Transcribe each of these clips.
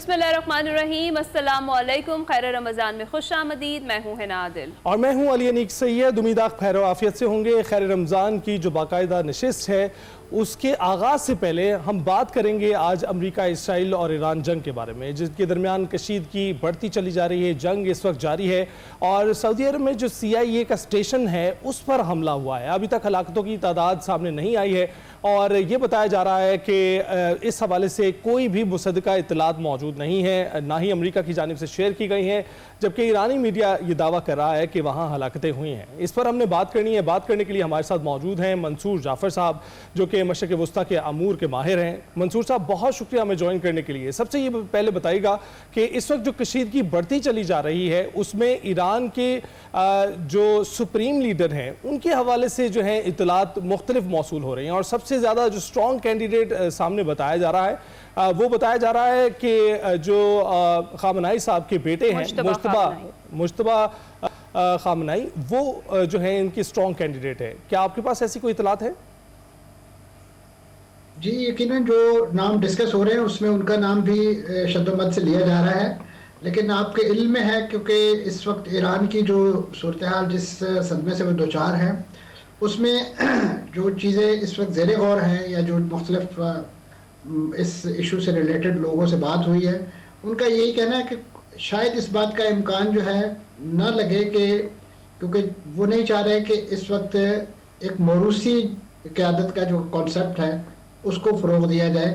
बिस्मिल्लाहिर्रहमानिर्रहीम, अस्सलामु अलैकुम, खैर रमज़ान में खुश आमदीद। मैं हूँ हिना आदिल और मैं हूँ अली अनीक सैयद। उम्मीद आप खैर आफियत से होंगे। खैर रमज़ान की जो बाकायदा नशिस्त है उसके आगाज़ से पहले हम बात करेंगे आज अमेरिका, इसराइल और ईरान जंग के बारे में, जिसके दरमियान कशीदगी बढ़ती चली जा रही है। जंग इस वक्त जारी है और सऊदी अरब में जो CIA का स्टेशन है उस पर हमला हुआ है। अभी तक हलाकतों की तादाद सामने नहीं आई है और ये बताया जा रहा है कि इस हवाले से कोई भी मुसद्दका इत्तलात मौजूद नहीं है, ना ही अमेरिका की जानिब से शेयर की गई हैं, जबकि ईरानी मीडिया ये दावा कर रहा है कि वहाँ हलाकतें हुई हैं। इस पर हमने बात करनी है। बात करने के लिए हमारे साथ मौजूद हैं मंसूर जाफ़र साहब, जो कि मशरिक़ वस्ता के अमूर के माहिर हैं। मंसूर साहब, बहुत शुक्रिया हमें ज्वाइन करने के लिए। सबसे ये पहले बताइएगा कि इस वक्त जो कशीदगी बढ़ती चली जा रही है उसमें ईरान के जो सुप्रीम लीडर हैं उनके हवाले से जो है इत्तलात मुख्तलिफ मौसूल हो रही हैं और सबसे ज़्यादा जो स्ट्रॉन्ग कैंडिडेट सामने बताया जा रहा है वो बताया जा रहा है कि जो खामनाई साहब के बेटे हैं मुश्तबा खामनाई, वो जो है इनकी स्ट्रॉन्ग कैंडिडेट है। क्या आपके पास ऐसी कोई इत्तलात है? जी, यकीनन जो नाम डिस्कस हो रहे हैं उसमें उनका नाम भी शद्दोमत से लिया जा रहा है, लेकिन आपके इल्म में है क्योंकि इस वक्त ईरान की जो सूरत हाल जिस सदमे से वो दो चार हैं उसमें जो चीज़ें इस वक्त ज़ेरे गौर हैं या जो मुख्तलिफ इस इशू से रिलेटेड लोगों से बात हुई है, उनका यही कहना है कि शायद इस बात का इम्कान जो है ना लगे कि क्योंकि वो नहीं चाह रहे कि इस वक्त एक मोरूसी क़यादत का जो कॉन्सेप्ट है उसको फ़रोग़ दिया जाए,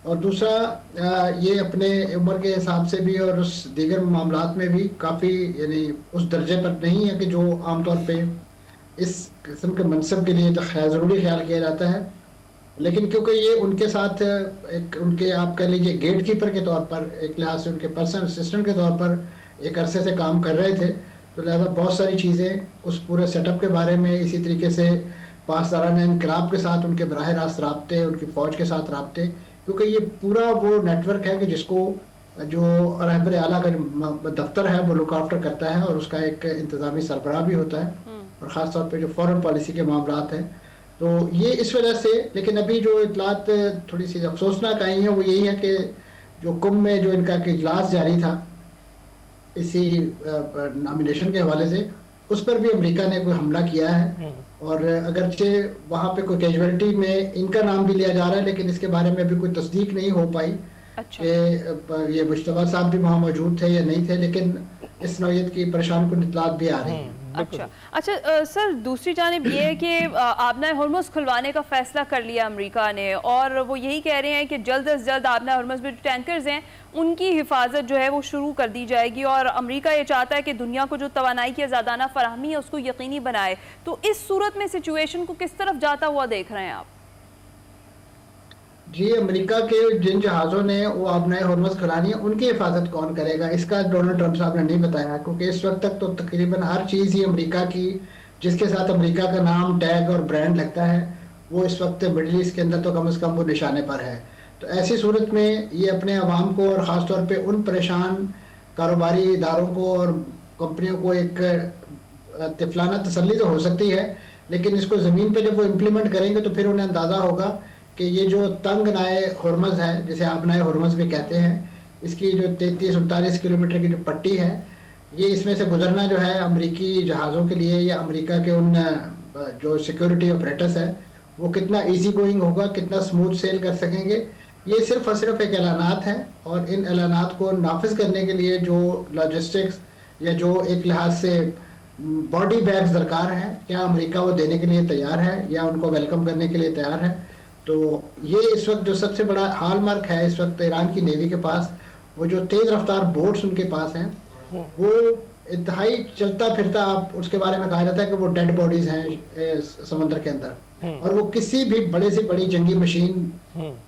और दूसरा ये अपने उम्र के हिसाब से भी और उस दीगर मामलात में भी काफ़ी यानी उस दर्जे पर नहीं है कि जो आमतौर पे इस किस्म के मनसब के लिए ज़रूरी ख्याल किया जाता है। लेकिन क्योंकि ये उनके साथ एक उनके आप कह लीजिए गेट कीपर के तौर पर, एक लिहाज से उनके पर्सनल असिस्टेंट के तौर पर एक अरसे से काम कर रहे थे, तो लिहाजा बहुत सारी चीज़ें उस पूरे सेटअप के बारे में, इसी तरीके से पासदारान इनकलाब के साथ उनके बराह रास्त राब्ते, उनकी फ़ौज के साथ राब्ते, क्योंकि ये पूरा वो नेटवर्क है कि जिसको जो रहबर आला का जो दफ्तर है वो लुक आफ्टर करता है और उसका एक इंतज़ामी सरबराह भी होता है, और ख़ास तौर पे जो फॉरेन पॉलिसी के मामलात हैं। तो ये इस वजह से, लेकिन अभी जो इतलात थोड़ी सी अफसोसनाक आई हैं वो यही है कि जो कुंभ में जो इनका इजलास जारी था इसी नॉमिनेशन के हवाले से, उस पर भी अमेरिका ने कोई हमला किया है, और अगरचे वहाँ पे कोई कैजुअलिटी में इनका नाम भी लिया जा रहा है, लेकिन इसके बारे में अभी कोई तस्दीक नहीं हो पाई कि ये मुश्तबा साहब भी वहाँ मौजूद थे या नहीं थे, लेकिन इस नौयत की परेशान कुन इत्तलात भी आ रही हैं। अच्छा सर, दूसरी जानिब ये है कि आबना हुर्मुज़ खुलवाने का फैसला कर लिया अमेरिका ने, और वो यही कह रहे हैं कि जल्द अज जल्द आबना हुर्मुज़ में जो टैंकर्स हैं उनकी हिफाजत जो है वो शुरू कर दी जाएगी, और अमेरिका ये चाहता है कि दुनिया को जो तवानाई की आज़ादाना फराहमी है उसको यकीनी बनाए। तो इस सूरत में सिचुएशन को किस तरफ जाता हुआ देख रहे हैं आप? जी, अमेरिका के जिन जहाज़ों ने वो आबनाए हुर्मुज़ खुलानी है उनकी हिफाजत कौन करेगा, इसका डोनाल्ड ट्रंप साहब ने नहीं बताया, क्योंकि इस वक्त तक तो तकरीबन हर चीज़ ही अमेरिका की जिसके साथ अमेरिका का नाम, टैग और ब्रांड लगता है वो इस वक्त मिडल ईस्ट के अंदर तो कम से कम वो निशाने पर है। तो ऐसी सूरत में ये अपने अवाम को और ख़ास तौर पर उन परेशान कारोबारी इदारों को और कंपनियों को एक तिफलाना तसल्ली तो हो सकती है, लेकिन इसको ज़मीन पर जब वो इम्प्लीमेंट करेंगे तो फिर उन्हें अंदाज़ा होगा कि ये जो तंग नाए हुर्मुज़ है, जिसे आबनाए हुर्मुज़ भी कहते हैं, इसकी जो 33-39 किलोमीटर की जो पट्टी है, ये इसमें से गुजरना जो है अमेरिकी जहाज़ों के लिए या अमेरिका के उन जो सिक्योरिटी ऑपरेटर्स है वो कितना इजी गोइंग होगा, कितना स्मूथ सेल कर सकेंगे, ये सिर्फ और सिर्फ एक ऐलानात हैं, और इन ऐलानात को नाफिज करने के लिए जो लॉजिस्टिक्स या जो एक लिहाज से बॉडी बैग्स दरकार हैं, क्या अमेरिका वो देने के लिए तैयार है या उनको वेलकम करने के लिए तैयार है। तो ये इस वक्त जो सबसे बड़ा हॉलमार्क है इस वक्त ईरान की नेवी के पास, वो जो तेज़ रफ्तार बोट्स उनके पास हैं, वो इंतहाई चलता फिरता, आप उसके बारे में कहा जाता है कि वो डेड बॉडीज हैं समंदर के अंदर, और वो किसी भी बड़े से बड़ी जंगी मशीन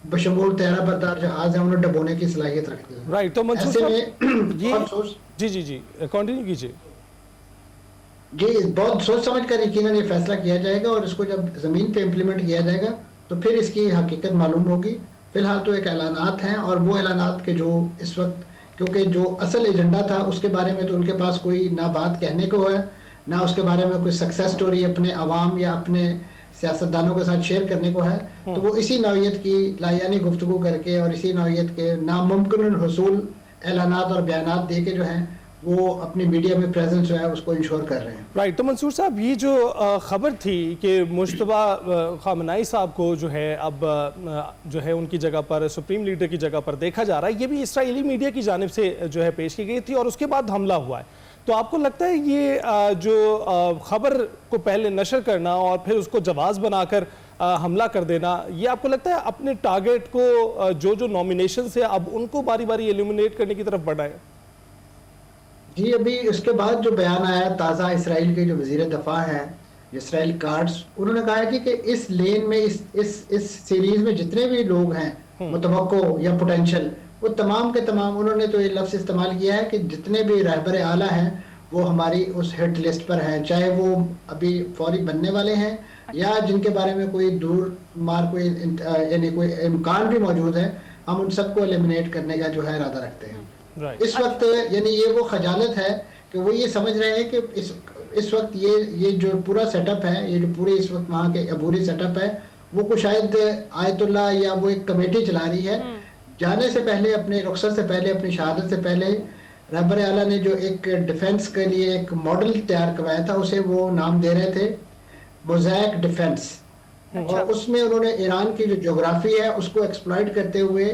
बशमूल तैयारा बरदार जहाज है उन्हें डबोने की सलाहियत रखती है। राइट, तो ऐसे में जी कंटिन्यू कीजिए। जी, बहुत सोच समझ कर यकीनन ये फैसला किया जाएगा, और इसको जब ज़मीन पे इम्प्लीमेंट किया जाएगा तो फिर इसकी हकीकत मालूम होगी। फिलहाल तो एक ऐलानात हैं, और वो ऐलानात के जो इस वक्त, क्योंकि जो असल एजेंडा था उसके बारे में तो उनके पास कोई ना बात कहने को है, ना उसके बारे में कोई सक्सेस स्टोरी अपने अवाम या अपने सियासतदानों के साथ शेयर करने को है, तो वो इसी नौयत की लायानी गुफ्तगू करके और इसी नौयत के नामुमकिन हुसूल ऐलानात और बयानात दे के जो हैं वो अपनी मीडिया में प्रेजेंस जो है उसको इंश्योर कर रहे हैं। राइट, तो मंसूर साहब, ये जो खबर थी कि मुश्तबा खामनाई साहब को जो है अब जो है उनकी जगह पर, सुप्रीम लीडर की जगह पर देखा जा रहा है, ये भी इसराइली मीडिया की जानिब से जो है पेश की गई थी और उसके बाद हमला हुआ है। तो आपको लगता है ये जो खबर को पहले नशर करना और फिर उसको जवाब बनाकर हमला कर देना, ये आपको लगता है अपने टारगेट को जो नॉमिनेशन है अब उनको बारी बारी एलिमिनेट करने की तरफ बढ़ा है? जी, अभी उसके बाद जो बयान आया ताज़ा, इसराइल के जो वज़ीर दफ़ा हैं इसराइल कार्ड्स, उन्होंने कहा है कि इस लेन में इस सीरीज में जितने भी लोग हैं मुतवक्को या पोटेंशियल, वो तमाम के तमाम, उन्होंने तो ये लफ्ज़ इस्तेमाल किया है कि जितने भी रहबर आला हैं वो हमारी उस हिट लिस्ट पर हैं, चाहे वो अभी फौरी बनने वाले हैं या जिनके बारे में कोई दूर मार कोई यानी कोई इम्कान भी मौजूद है, हम उन सबको एलिमिनेट करने का जो है इरादा रखते हैं। इस वक्त यानी ये वो खजालत है कि वो ये समझ रहे हैं कि इस वक्त ये जो पूरा सेटअप है, ये जो पूरी इस वक्त वहाँ के अबूरी सेटअप है, वो कुछ शायद आयतुल्ला या वो एक कमेटी चला रही है। जाने से पहले, अपने रुखसत से पहले, अपनी शहादत से पहले रहबर आला ने जो एक डिफेंस के लिए एक मॉडल तैयार करवाया था, उसे वो नाम दे रहे थे मोज़ैक डिफेंस। और उसमें उन्होंने ईरान की जो ज्योग्राफी है उसको एक्सप्लॉइट करते हुए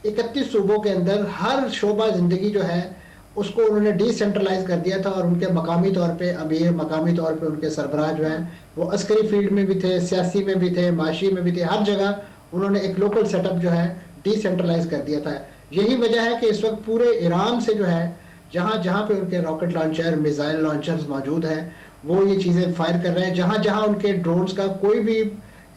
31 सूबों के अंदर हर शोबा जिंदगी जो है उसको उन्होंने डिसेंट्रलाइज कर दिया था और उनके मकामी तौर पे अमीर, मकामी तौर पे उनके सरबराह जो हैं वो अस्करी फील्ड में भी थे, सियासी में भी थे, माशी में भी थे, हर जगह उन्होंने एक लोकल सेटअप जो है डिसेंट्रलाइज कर दिया था। यही वजह है कि इस वक्त पूरे ईरान से जो है जहाँ जहाँ पे उनके रॉकेट लॉन्चर, मिसाइल लॉन्चर्स मौजूद हैं, वो ये चीज़ें फायर कर रहे हैं। जहाँ जहाँ उनके ड्रोन्स का कोई भी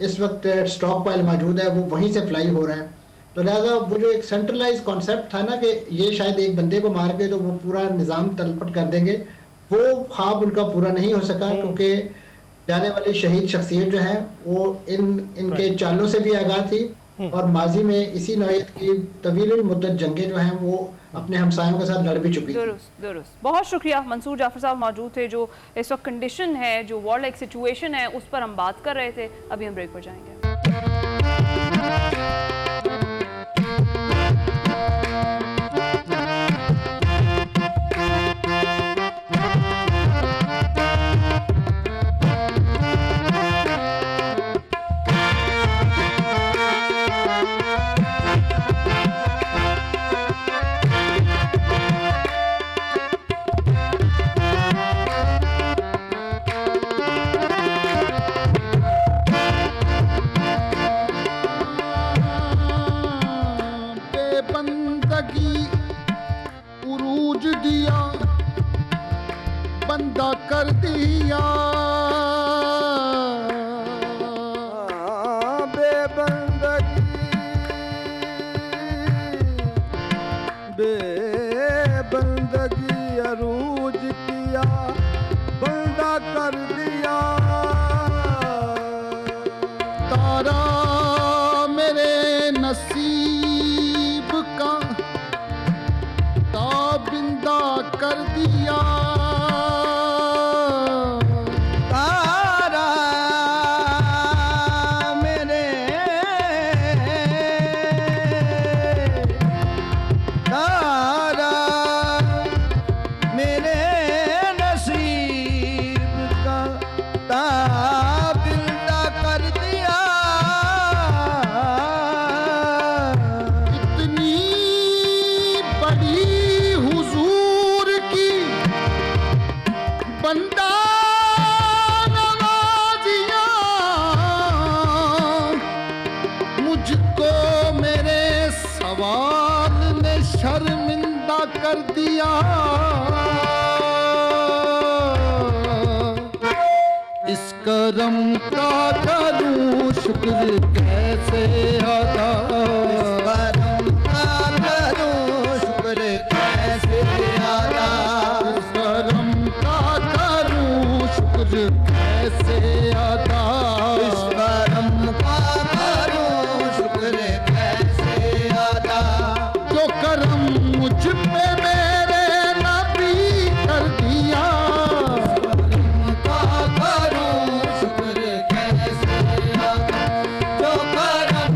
इस वक्त स्टॉक पाइल मौजूद है वो वहीं से फ्लाई हो रहा है। तो लिहाजा वो जो एक सेंट्रलाइज कॉन्सेप्ट था ना कि ये शायद एक बंदे को मार के तो वो पूरा निज़ाम तलपट कर देंगे, वो ख्वाब उनका पूरा नहीं हो सका, क्योंकि जाने वाली शहीद शख्सियत जो है वो इनके चालों से भी आगाह थी और माजी में इसी नौयत की तवील मुद्दत जंगें जो हैं वो अपने हमसायों के साथ लड़ भी चुकी थी। दुरुस्त। बहुत शुक्रिया, मंसूर जाफर साहब मौजूद थे, जो इस वक्त कंडीशन है, जो वॉर लाइक सिचुएशन है, उस पर हम बात कर रहे थे। अभी हम ब्रेक पर जाएंगे। उरूज दिया बंदा कर दिया, बेबंदगी अरूज किया बंदा कर दिया। तारा मेरे नसीब का ताबिंदा कर दिया, तारा मेरे नसीब का ताबिंदा कर दिया। इतनी बड़ी हुजूर की बंदा नवाजियां, मुझको मेरे सवाल ने शर्मिंदा कर दिया। इस करम का करूं शुक्र कैसे अदा, इस करम का करूं शुक्र कैसे अदा, इस करम का करूं शुक्र कैसे अदा, इस करम का करूं शुक्र कैसे अदा। जो करम मुझ पे मेरे नबी कर दिया, शुक्र कैसे अदा, जो करम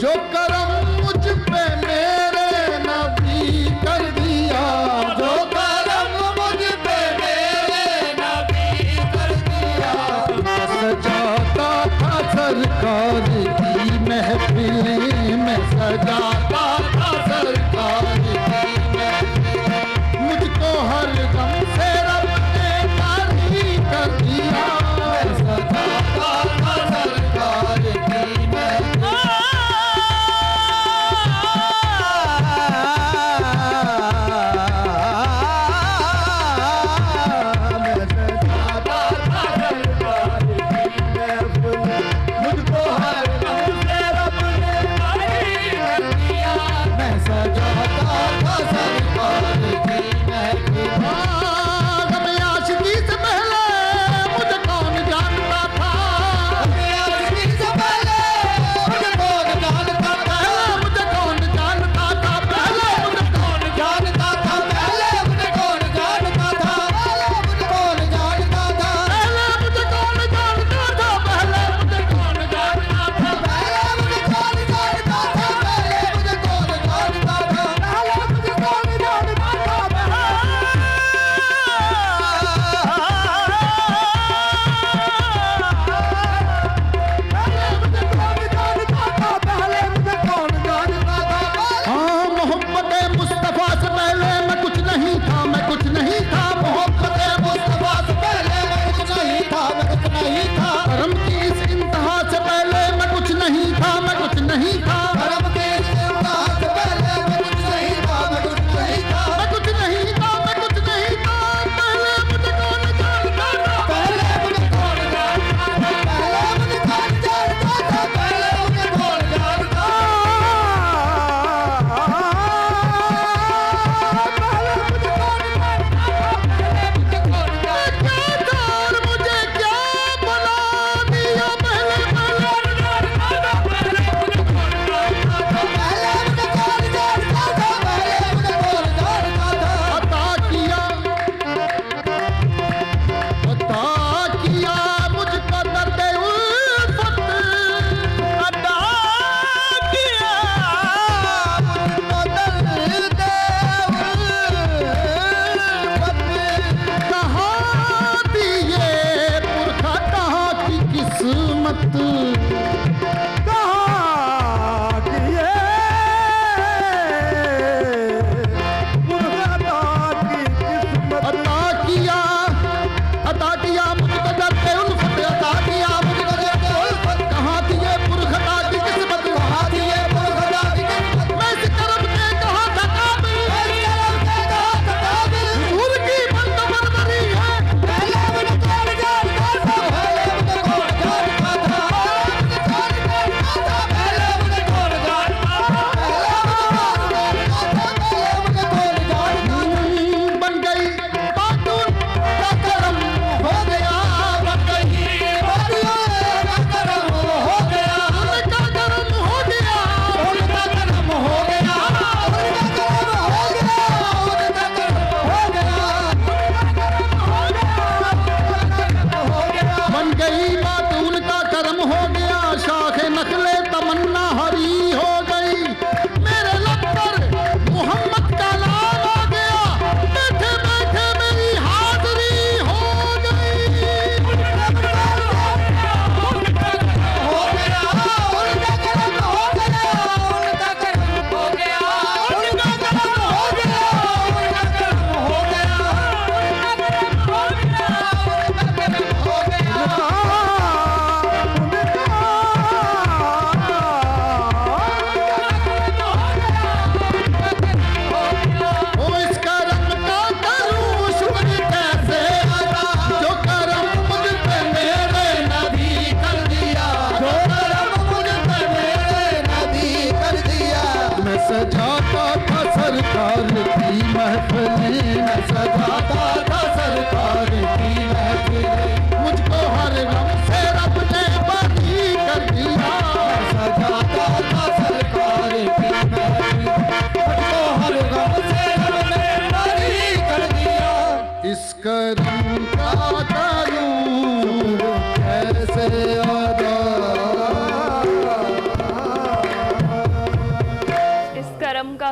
जो करम मुझ पे मेरे नबी कर दिया, जो करम मुझ पे मेरे नबी कर दिया। मैं सजाता था सरकार की महफिल, मैं सजाता था सरकार की महफिल, मुझको हर गम से रब ने खाली कर दिया। मैं सजाता था सरकार की महफिल।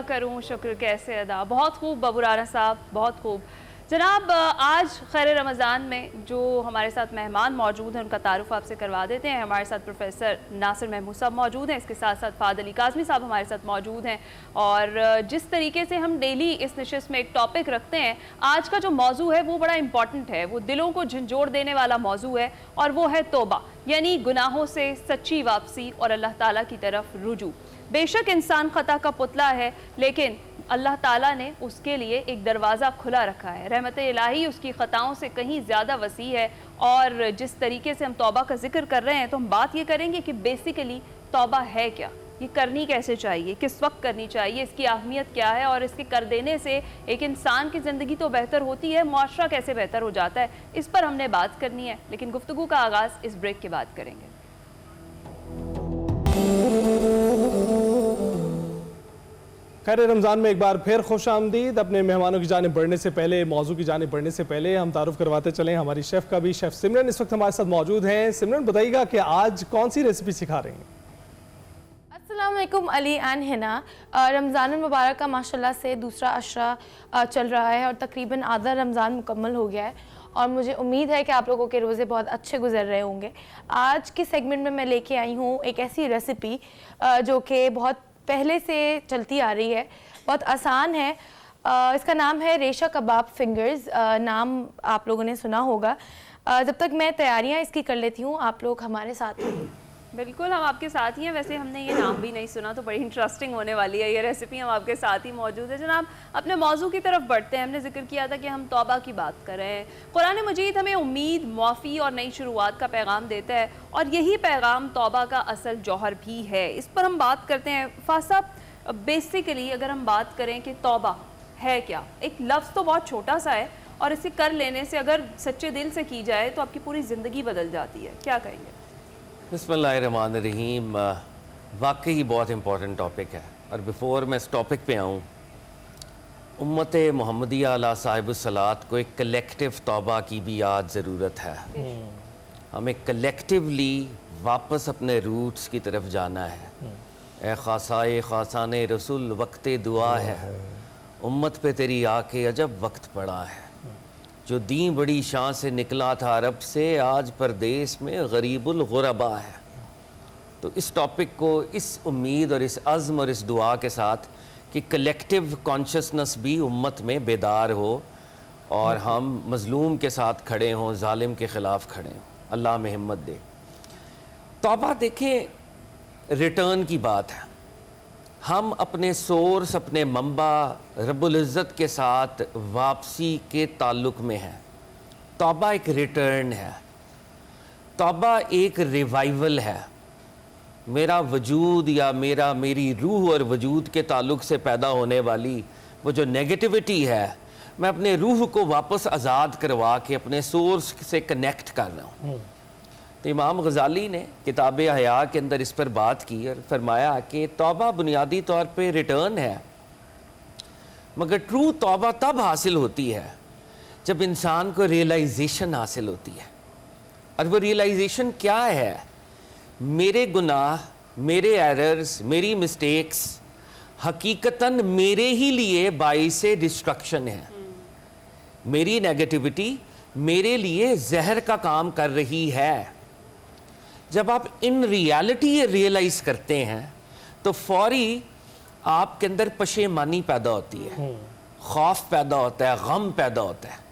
करूं शुक्र कैसे अदा। बहुत खूब बाबू राना साहब, बहुत खूब। जनाब, आज खैर रमज़ान में जो हमारे साथ मेहमान मौजूद हैं उनका तारुफ आपसे करवा देते हैं। हमारे साथ प्रोफेसर नासिर महमूद साहब मौजूद हैं, इसके साथ साथ फ़ाद अली काज़मी साहब हमारे साथ मौजूद हैं। और जिस तरीके से हम डेली इस नशिस्त में एक टॉपिक रखते हैं, आज का जो मौजू है वो बड़ा इंपॉर्टेंट है, वो दिलों को झंझोड़ देने वाला मौजू है, और वो है तौबा, यानी गुनाहों से सच्ची वापसी और अल्लाह ताला की तरफ रुजू। बेशक इंसान खता का पुतला है, लेकिन अल्लाह ताला ने उसके लिए एक दरवाज़ा खुला रखा है। रहमत इलाही उसकी ख़ताओं से कहीं ज़्यादा वसी है। और जिस तरीके से हम तौबा का जिक्र कर रहे हैं, तो हम बात ये करेंगे कि बेसिकली तौबा है क्या, ये करनी कैसे चाहिए, किस वक्त करनी चाहिए, इसकी अहमियत क्या है, और इसके कर देने से एक इंसान की ज़िंदगी तो बेहतर होती है, मुआशरा कैसे बेहतर हो जाता है, इस पर हमने बात करनी है। लेकिन गुफ्तगू का आगाज़ इस ब्रेक के बाद करेंगे। खैर रमज़ान में एक बार फिर खुश आमदीद। अपने मेहमानों की जानिब बढ़ने से पहले, मौजू की जानिब बढ़ने से पहले हम तारुफ करवाते चलें हमारी शेफ़ का भी। शेफ़ सिमरन इस वक्त हमारे साथ मौजूद हैं। सिमरन, बताइएगा कि आज कौन सी रेसिपी सिखा रही हैं? अस्सलाम वालेकुम अली एंड हिना। रमज़ान मुबारक का माशाल्लाह से दूसरा अशरा चल रहा है और तकरीबन आधा रमज़ान मुकम्मल हो गया है, और मुझे उम्मीद है कि आप लोगों के रोज़े बहुत अच्छे गुजर रहे होंगे। आज के सेगमेंट में मैं लेके आई हूँ एक ऐसी रेसिपी जो कि बहुत पहले से चलती आ रही है, बहुत आसान है। इसका नाम है रेशा कबाब फिंगर्स। नाम आप लोगों ने सुना होगा। जब तक मैं तैयारियां इसकी कर लेती हूँ, आप लोग हमारे साथ हैं। बिल्कुल, हम आपके साथ ही हैं। वैसे हमने ये नाम भी नहीं सुना, तो बड़ी इंटरेस्टिंग होने वाली है ये रेसिपी। हम आपके साथ ही मौजूद है। जनाब, अपने मौजू की तरफ बढ़ते हैं। हमने जिक्र किया था कि हम तौबा की बात कर रहे हैं। कुरान मजीद हमें उम्मीद, मुआफ़ी और नई शुरुआत का पैगाम देता है, और यही पैगाम तौबा का असल जौहर भी है। इस पर हम बात करते हैं। फ़ाद साहब, बेसिकली अगर हम बात करें कि तौबा है क्या, एक लफ्ज़ तो बहुत छोटा सा है, और इसे कर लेने से, अगर सच्चे दिल से की जाए, तो आपकी पूरी ज़िंदगी बदल जाती है। क्या कहेंगे? बिस्मिल्लाहिर्रहमानिर्रहीम। वाकई बहुत इम्पॉर्टेंट टॉपिक है, और बिफ़ोर मैं इस टॉपिक पे आऊँ, उम्मत मोहम्मदिया अला साहिबुस्सलात को एक कलेक्टिव तौबा की भी याद ज़रूरत है। हमें कलेक्टिवली वापस अपने रूट्स की तरफ जाना है। ए खासाए खासाने रसूल वक्ते दुआ है, उम्मत पे तेरी आके अजब वक्त पड़ा है। जो दी बड़ी शान से निकला था अरब से, आज परदेश में गरीबुल गुरबा है। तो इस टॉपिक को इस उम्मीद और इस अज़्म और इस दुआ के साथ कि कलेक्टिव कॉन्शसनेस भी उम्मत में बेदार हो, और हम मज़लूम के साथ खड़े हों, जालिम के ख़िलाफ़ खड़े हों। अल्लाह में हिम्मत दे। तौबा देखें, रिटर्न की बात है। हम अपने सोर्स, अपने मंबा रब्बुल इज़्ज़त के साथ वापसी के ताल्लुक़ में हैं। तौबा एक रिटर्न है, तौबा एक रिवाइवल है। मेरा वजूद या मेरी रूह और वजूद के ताल्लुक़ से पैदा होने वाली वो जो नेगेटिविटी है, मैं अपने रूह को वापस आज़ाद करवा के अपने सोर्स से कनेक्ट कर रहा हूँ। तो इमाम गज़ाली ने किताब हया के अंदर इस पर बात की और फरमाया कि तौबा बुनियादी तौर पे रिटर्न है, मगर ट्रू तौबा तब हासिल होती है जब इंसान को रियलाइजेशन हासिल होती है। और वो रियलाइजेशन क्या है? मेरे गुनाह, मेरे एरर्स, मेरी मिस्टेक्स हकीकतन मेरे ही लिए बाइस डिस्ट्रक्शन है। मेरी नेगेटिविटी मेरे लिए जहर का काम कर रही है। जब आप इन रियलिटी ये रियलाइज करते हैं, तो फौरी आपके अंदर पशेमानी पैदा होती है, खौफ पैदा होता है, गम पैदा होता है।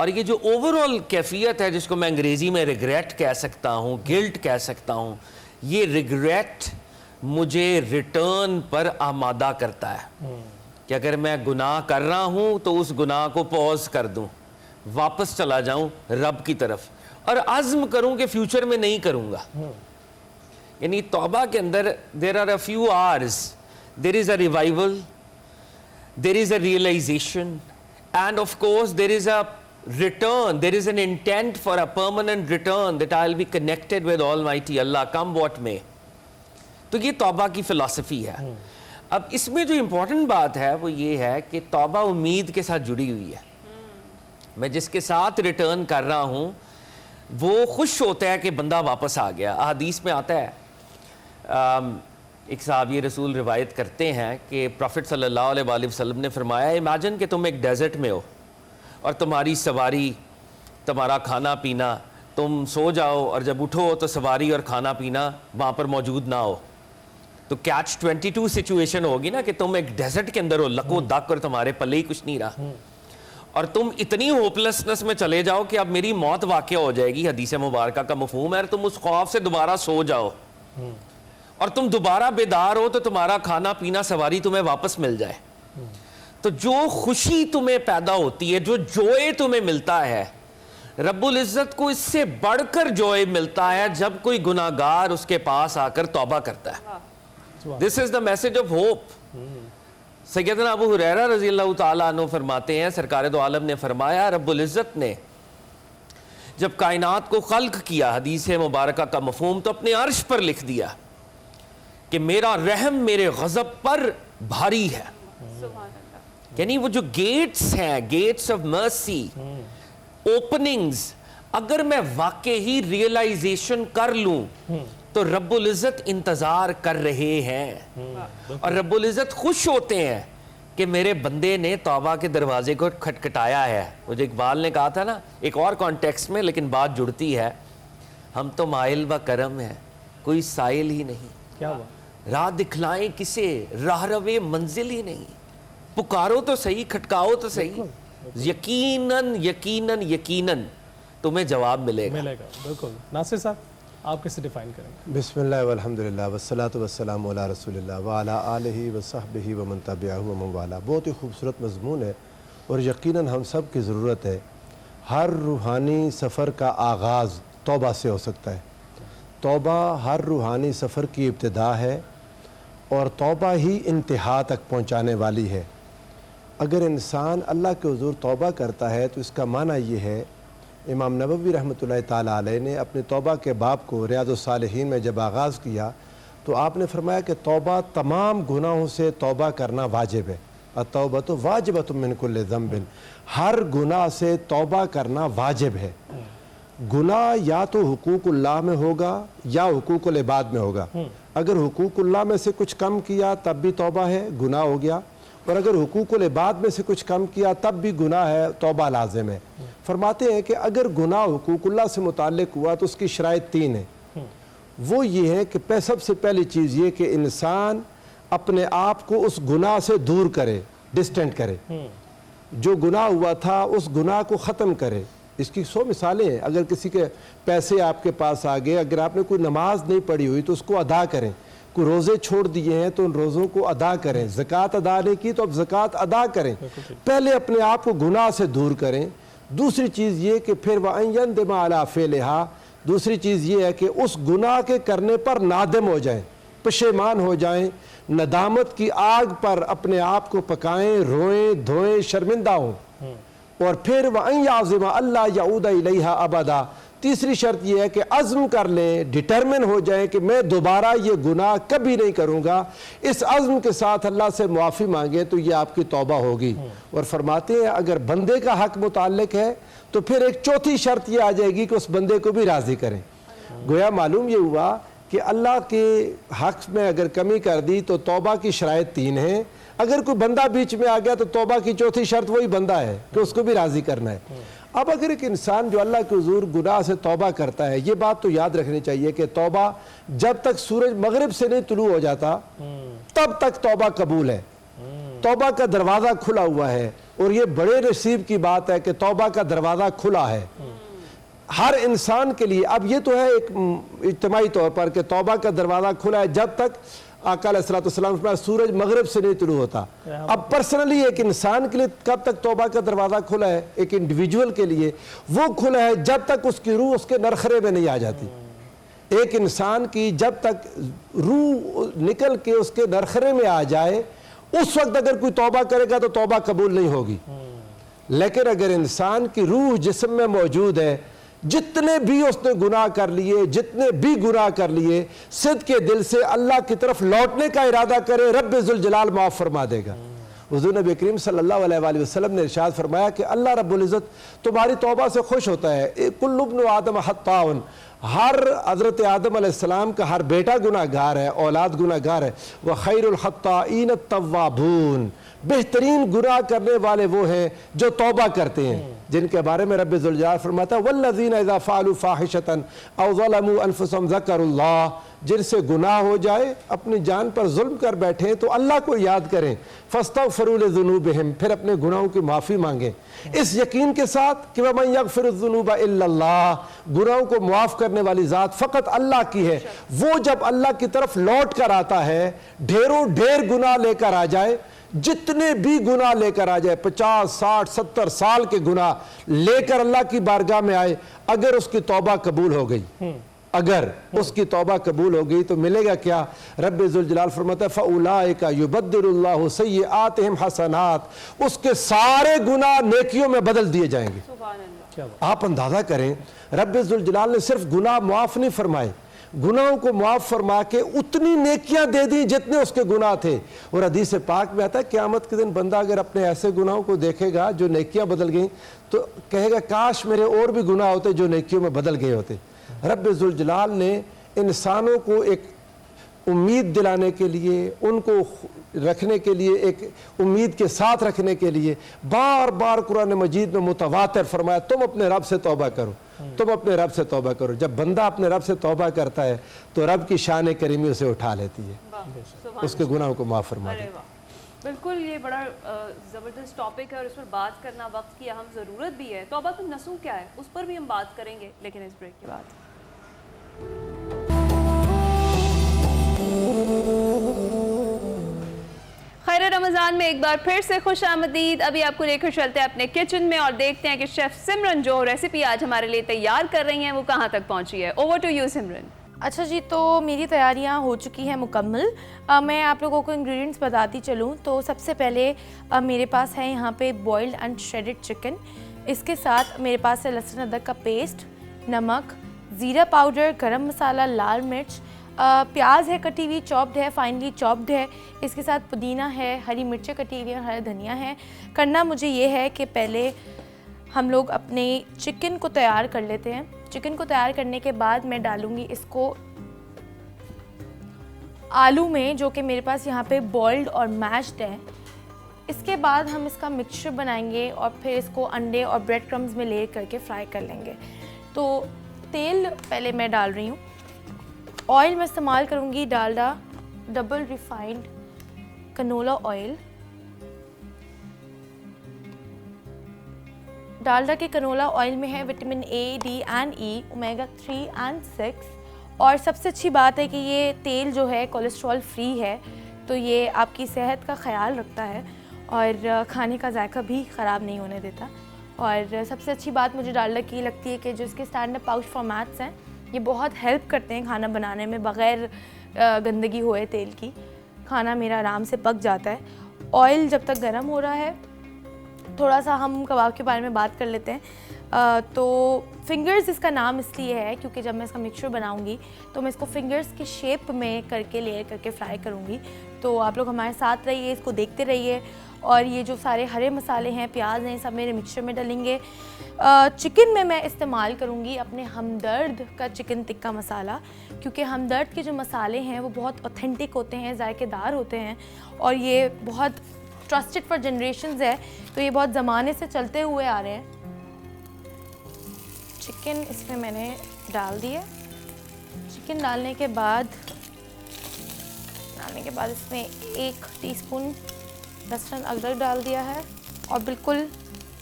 और ये जो ओवरऑल कैफियत है, जिसको मैं अंग्रेज़ी में रिग्रेट कह सकता हूँ, गिल्ट कह सकता हूँ, ये रिग्रेट मुझे रिटर्न पर आमादा करता है कि अगर मैं गुनाह कर रहा हूँ तो उस गुनाह को पॉज कर दूँ, वापस चला जाऊँ रब की तरफ, और आज़्म करूँ कि फ्यूचर में नहीं करूँगा। यानी तौबा के अंदर there are a few hours, there is a revival, there is a realization, and of course there is a return, there is an intent for a permanent return that I will be connected with Almighty Allah come what may। तो ये तौबा की philosophy है। अब इसमें जो important बात है वो ये है कि तौबा उम्मीद के साथ जुड़ी हुई है। मैं जिसके साथ रिटर्न कर रहा हूँ वो खुश होता है कि बंदा वापस आ गया। हदीस में आता है एक सहाबी रसूल रिवायत करते हैं कि प्रॉफिट सल्लल्लाहु अलैहि वसल्लम ने फरमाया, इमेजिन कि तुम एक डेजर्ट में हो और तुम्हारी सवारी, तुम्हारा खाना पीना, तुम सो जाओ और जब उठो तो सवारी और खाना पीना वहाँ पर मौजूद ना हो। तो कैच 22 सिचुएशन होगी ना कि तुम एक डेजर्ट के अंदर हो, लको दक, और तुम्हारे पल्ले ही कुछ नहीं रहा, और तुम इतनी होपलेसनेस में चले जाओ कि अब मेरी मौत वाक़या हो जाएगी, हदीस मुबारक का मफहूम है, और तुम उस खौफ से दोबारा सो जाओ और तुम दोबारा बेदार हो तो तुम्हारा खाना पीना सवारी तुम्हें वापस मिल जाए। तो जो खुशी तुम्हें पैदा होती है, जो जोए तुम्हें मिलता है, रब्बुल इज़्ज़त को इससे बढ़कर जोए मिलता है जब कोई गुनाहगार उसके पास आकर तौबा करता है। This is the message of hope. सैयदना अबू हुरैरा रज़ी अल्लाह ताला अन्हु फरमाते हैं, सरकार दो आलम ने फरमाया, रब्बुल इज़्ज़त ने जब कायनात को खल्क किया, हदीस मुबारक का मफहूम, तो अपने अर्श पर लिख दिया कि मेरा रहम मेरे गज़ब पर भारी है। यानी वो जो गेट्स हैं, गेट्स ऑफ मर्सी, ओपनिंग्स, अगर मैं वाकई ही रियलाइजेशन कर लूं तो रब्बुल इज़्ज़त इंतजार कर रहे हैं और रब्बुल इज़्ज़त खुश होते हैं कि मेरे बंदे ने तौबा के दरवाजे को खटखटाया है। मुझे इकबाल ने कहा था ना, एक और कॉन्टेक्स्ट में, लेकिन बात जुड़ती है, हम तो माइल व करम है, कोई साइल ही नहीं, क्या हुआ? राह दिखलाएं किसे, राह रवे मंजिल ही नहीं, पुकारो तो सही, खटकाओ तो सही, यकीनन यकीनन यकीनन तुम्हें जवाब मिलेगा। बिल्कुल। नासिर साहब, आप कैसे डिफाइन करेंगे? बिस्मिल्लाह वल्हम्दुलिल्लाह वस्सलातु वस्सलामु अला रसूलिल्लाह व अला आलिहि व सहबिहि व मन तबिअहु व मन वाला। बहुत ही खूबसूरत मज़मून है और यकीनन हम सब की ज़रूरत है। हर रूहानी सफ़र का आगाज़ तौबा से हो सकता है। तौबा हर रूहानी सफ़र की इब्तिदा है और तौबा ही इंतहा तक पहुँचाने वाली है। अगर इंसान अल्लाह के हुज़ूर तौबा करता है तो इसका माना ये है, इमाम नबवी रहमतुल्लाह ताला अलैह ने अपने तौबा के बाब को रियादुस्सालिहीन में जब आगाज़ किया तो आपने फरमाया कि तौबा तमाम गुनाहों से तौबा करना वाजिब है। अत-तौबतु वाजिबतुम मिन कुल्लि ज़ंबिन, हर गुनाह से तौबा करना वाजिब है। गुनाह या तो हुकूकुल्लाह में होगा या हुकूकुल इबाद में होगा। अगर हुकूकुल्लाह में से कुछ कम किया तब भी तौबा है, गुनाह हो गया, और अगर हुकूकुल इबाद में से कुछ कम किया तब भी गुनाह है, तौबा लाजिम है। फरमाते हैं कि अगर गुनाह हुकूकुल्लाह से मुताल्लिक हुआ तो उसकी शराइत 3 है। वो ये है कि सबसे पहली चीज़ ये कि इंसान अपने आप को उस गुनाह से दूर करे, डिस्टेंट करे, जो गुनाह हुआ था उस गुनाह को ख़त्म करे। इसकी 100 मिसालें हैं। अगर किसी के पैसे आपके पास आ गए, अगर आपने कोई नमाज नहीं पढ़ी हुई तो उसको अदा करें, कोई रोज़े छोड़ दिए हैं तो उन रोज़ों को अदा करें, ज़कात अदा नहीं की तो अब ज़कात अदा करें। पहले अपने आप को गुनाह से दूर करें। दूसरी चीज़ ये कि फिर वअन दिमा अला फ़ेलिहा, दूसरी चीज़ ये है कि उस गुनाह के करने पर नादिम हो जाएं, पशेमान हो जाएं, नदामत की आग पर अपने आप को पकाएं, रोएं धोएं, शर्मिंदा हों, और फिर वअन याज़िमा अल्ला यऊद इलैहा अबदा। तीसरी शर्त यह है कि अज़्म कर लें, डिटर्मिन हो जाएं कि मैं दोबारा ये गुनाह कभी नहीं करूँगा। इस अज़्म के साथ अल्लाह से मुआफ़ी मांगे तो ये आपकी तौबा होगी। और फरमाते हैं अगर बंदे का हक़ मुताल्लिक है तो फिर एक चौथी शर्त ये आ जाएगी कि उस बंदे को भी राज़ी करें। गोया मालूम ये हुआ कि अल्लाह के हक़ में अगर कमी कर दी तो तौबा की शराइत 3 हैं। अगर कोई बंदा बीच में आ गया तो तौबा की चौथी शर्त वही बंदा है कि उसको भी राज़ी करना है। अब अगर एक इंसान जो अल्लाह के हुज़ूर गुनाह से तौबा करता है, ये बात तो याद रखनी चाहिए कि तौबा जब तक सूरज मगरिब से नहीं तुलू हो जाता तब तक तौबा कबूल है। तौबा का दरवाज़ा खुला हुआ है और ये बड़े नसीब की बात है कि तौबा का दरवाज़ा खुला है हर इंसान के लिए। अब ये तो है एक इज्तिमाई तौर पर कि तौबा का दरवाज़ा खुला है जब तक आका अलैहिस्सलाम फरमाया सूरज मगरिब से नहीं तुलू होता। अब पर्सनली एक इंसान के लिए कब तक तौबा का दरवाज़ा खुला है, एक इंडिविजुअल के लिए वो खुला है जब तक उसकी रूह उसके नरखरे में नहीं आ जाती। एक इंसान की जब तक रूह निकल के उसके नरखरे में आ जाए उस वक्त अगर कोई तौबा करेगा तो तौबा कबूल नहीं होगी। लेकिन अगर इंसान की रूह जिस्म में मौजूद है, जितने भी उसने गुनाह कर लिए, जितने भी गुनाह कर लिए, सिद्ध के दिल से अल्लाह की तरफ लौटने का इरादा करे, रब्बे जुल जलाल माफ़ फरमा देगा। हुज़ूर नबी करीम सल्लल्लाहु अलैहि वसल्लम ने इरशाद फरमाया कि अल्लाह रब्बुल इज़्ज़त तुम्हारी तौबा से खुश होता है। कुल्लु इब्नु आदम हत्ताउन, हर हज़रत आदम अलैहिस्सलाम का हर बेटा गुनाहगार है, औलाद गुनाहगार है। व खैरुल खत्ताईन तव्वाबून, बेहतरीन गुनाह करने वाले वो हैं जो तौबा करते हैं, जिनके बारे में रब्बुल जलाल फरमाता है वल्लज़ीना इज़ा फ़अलू फ़ाहिशतन औ ज़लमू अनफुसहुम ज़करुल्लाह, जिनसे गुनाह हो जाए, अपनी जान पर जुल्म कर बैठे तो अल्लाह को याद करें, फ़स्तग़फ़िरू लिज़ुनूबिहिम, फिर अपने गुनाहों की माफ़ी मांगें, इस यकीन के साथ कि वमन यग़फ़िरुज़्ज़ुनूबा इल्लल्लाह, गुनाहों को माफ़ करने वाली ज़ात फ़कत अल्लाह की है। वो जब अल्लाह की तरफ लौट कर आता है, ढेरों ढेर गुनाह लेकर आ जाए, जितने भी गुनाह लेकर आ जाए, 50, 60, 70 साल के गुनाह लेकर अल्लाह की बारगाह में आए, अगर उसकी तौबा कबूल हो गई, अगर उसकी तौबा कबूल हो गई तो मिलेगा क्या? रब्बुल जलाल फरमाता है फ़उलाइका युबद्दिलुल्लाहु सय्यिआतिहिम हसनात, उसके सारे गुनाह नेकियों में बदल दिए जाएंगे। आप अंदाजा करें, रब्बुल जलाल ने सिर्फ गुनाह मुआफ़ नहीं फरमाए, गुनाहों को माफ़ फरमा के उतनी नेकियां दे दी जितने उसके गुनाह थे। और हदीस पाक में आता है क़यामत के दिन बंदा अगर अपने ऐसे गुनाहों को देखेगा जो नेकियां बदल गई तो कहेगा काश मेरे और भी गुनाह होते जो नेकियों में बदल गए होते। रब्बुल जलाल ने इंसानों को एक उम्मीद दिलाने के लिए, उनको रखने के लिए, एक उम्मीद के साथ रखने के लिए बार बार कुरान मजीद में मुतवातिर फरमाया तुम अपने रब से तौबा करो, तुम अपने रब से तौबा करो। जब बंदा अपने रब से तौबा करता है तो रब की शान करीमी उसे उठा लेती है, उसके गुनाहों को माफ़ फरमा देती है। बिल्कुल, ये बड़ा ज़बरदस्त टॉपिक है और इस पर बात करना वक्त की अहम ज़रूरत भी है। तौबा तुम नसूं क्या है, उस पर भी हम बात करेंगे, लेकिन इस ब्रेक के बाद। खैर रमज़ान में एक बार फिर से खुश आमदीद। अभी आपको लेकर चलते हैं अपने किचन में और देखते हैं कि शेफ़ सिमरन जो रेसिपी आज हमारे लिए तैयार कर रही हैं वो कहाँ तक पहुँची है। ओवर टू यू सिमरन। अच्छा जी, तो मेरी तैयारियां हो चुकी हैं मुकम्मल। मैं आप लोगों को इंग्रेडिएंट्स बताती चलूँ तो सबसे पहले मेरे पास है यहाँ पे बॉइल्ड एंड श्रेडेड चिकन, इसके साथ मेरे पास है लहसुन अदरक का पेस्ट, नमक, ज़ीरा पाउडर, गरम मसाला, लाल मिर्च, प्याज है कटी हुई, चॉप्ड है, फाइनली चॉप्ड है, इसके साथ पुदीना है, हरी मिर्चें कटी हुई और हरा धनिया है। करना मुझे ये है कि पहले हम लोग अपने चिकन को तैयार कर लेते हैं। चिकन को तैयार करने के बाद मैं डालूँगी इसको आलू में, जो कि मेरे पास यहाँ पे बॉइल्ड और मैश्ड है। इसके बाद हम इसका मिक्सचर बनाएंगे और फिर इसको अंडे और ब्रेड क्रम्स में ले करके फ्राई कर लेंगे। तो तेल पहले मैं डाल रही हूँ। ऑयल मैं इस्तेमाल करूँगी Dalda double refined canola oil. Dalda के कनोला ऑयल में है vitamin A, D and E, omega 3 and 6। और सबसे अच्छी बात है कि ये तेल जो है कोलेस्ट्रॉल फ्री है, तो ये आपकी सेहत का ख्याल रखता है और खाने का जायका भी ख़राब नहीं होने देता। और सबसे अच्छी बात मुझे डालडा की लगती है कि जो इसके स्टैंडर्ड पाउच फॉर्मेट्स हैं ये बहुत हेल्प करते हैं खाना बनाने में, बग़ैर गंदगी होए तेल की खाना मेरा आराम से पक जाता है। ऑयल जब तक गर्म हो रहा है, थोड़ा सा हम कबाब के बारे में बात कर लेते हैं। तो फिंगर्स इसका नाम इसलिए है क्योंकि जब मैं इसका मिक्सचर बनाऊंगी तो मैं इसको फिंगर्स की शेप में करके लेयर करके फ्राई करूंगी। तो आप लोग हमारे साथ रहिए, इसको देखते रहिए। और ये जो सारे हरे मसाले हैं, प्याज हैं, सब मेरे मिक्सचर में डलेंगे। चिकन में मैं इस्तेमाल करूंगी अपने हमदर्द का चिकन टिक्का मसाला, क्योंकि हमदर्द के जो मसाले हैं वो बहुत ऑथेंटिक होते हैं, जायकेदार होते हैं और ये बहुत ट्रस्टेड फॉर जनरेशंस है, तो ये बहुत ज़माने से चलते हुए आ रहे हैं। चिकन इसमें मैंने डाल दिया। चिकन डालने के बाद इसमें 1 टीस्पून लहसुन अदरक डाल दिया है और बिल्कुल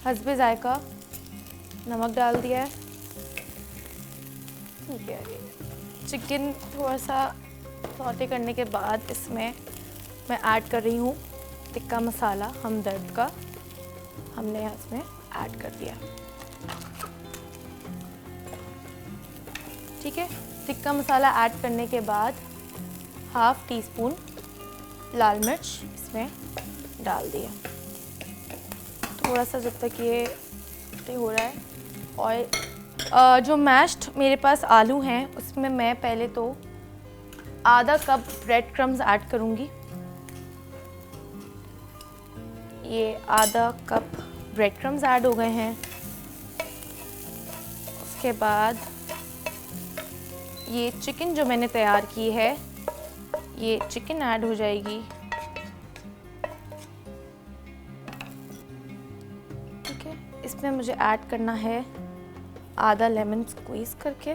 हस्बे जायका नमक डाल दिया है। ठीक है, चिकन थोड़ा सा सौटे करने के बाद इसमें मैं ऐड कर रही हूँ टिक्का मसाला हमदर्द का, हमने इसमें ऐड कर दिया। ठीक है, टिक्का मसाला ऐड करने के बाद 1/2 टीस्पून लाल मिर्च इसमें डाल दिया। थोड़ा सा जब तक ये हो रहा है। और जो मैश्ड मेरे पास आलू हैं उसमें मैं पहले तो आधा कप ब्रेड क्रम्स ऐड करूँगी। ये आधा कप ब्रेड क्रम्स ऐड हो गए हैं। उसके बाद ये चिकन जो मैंने तैयार की है, ये चिकन ऐड हो जाएगी। ठीक है, इसमें मुझे ऐड करना है आधा लेमन स्क्वीज़ करके।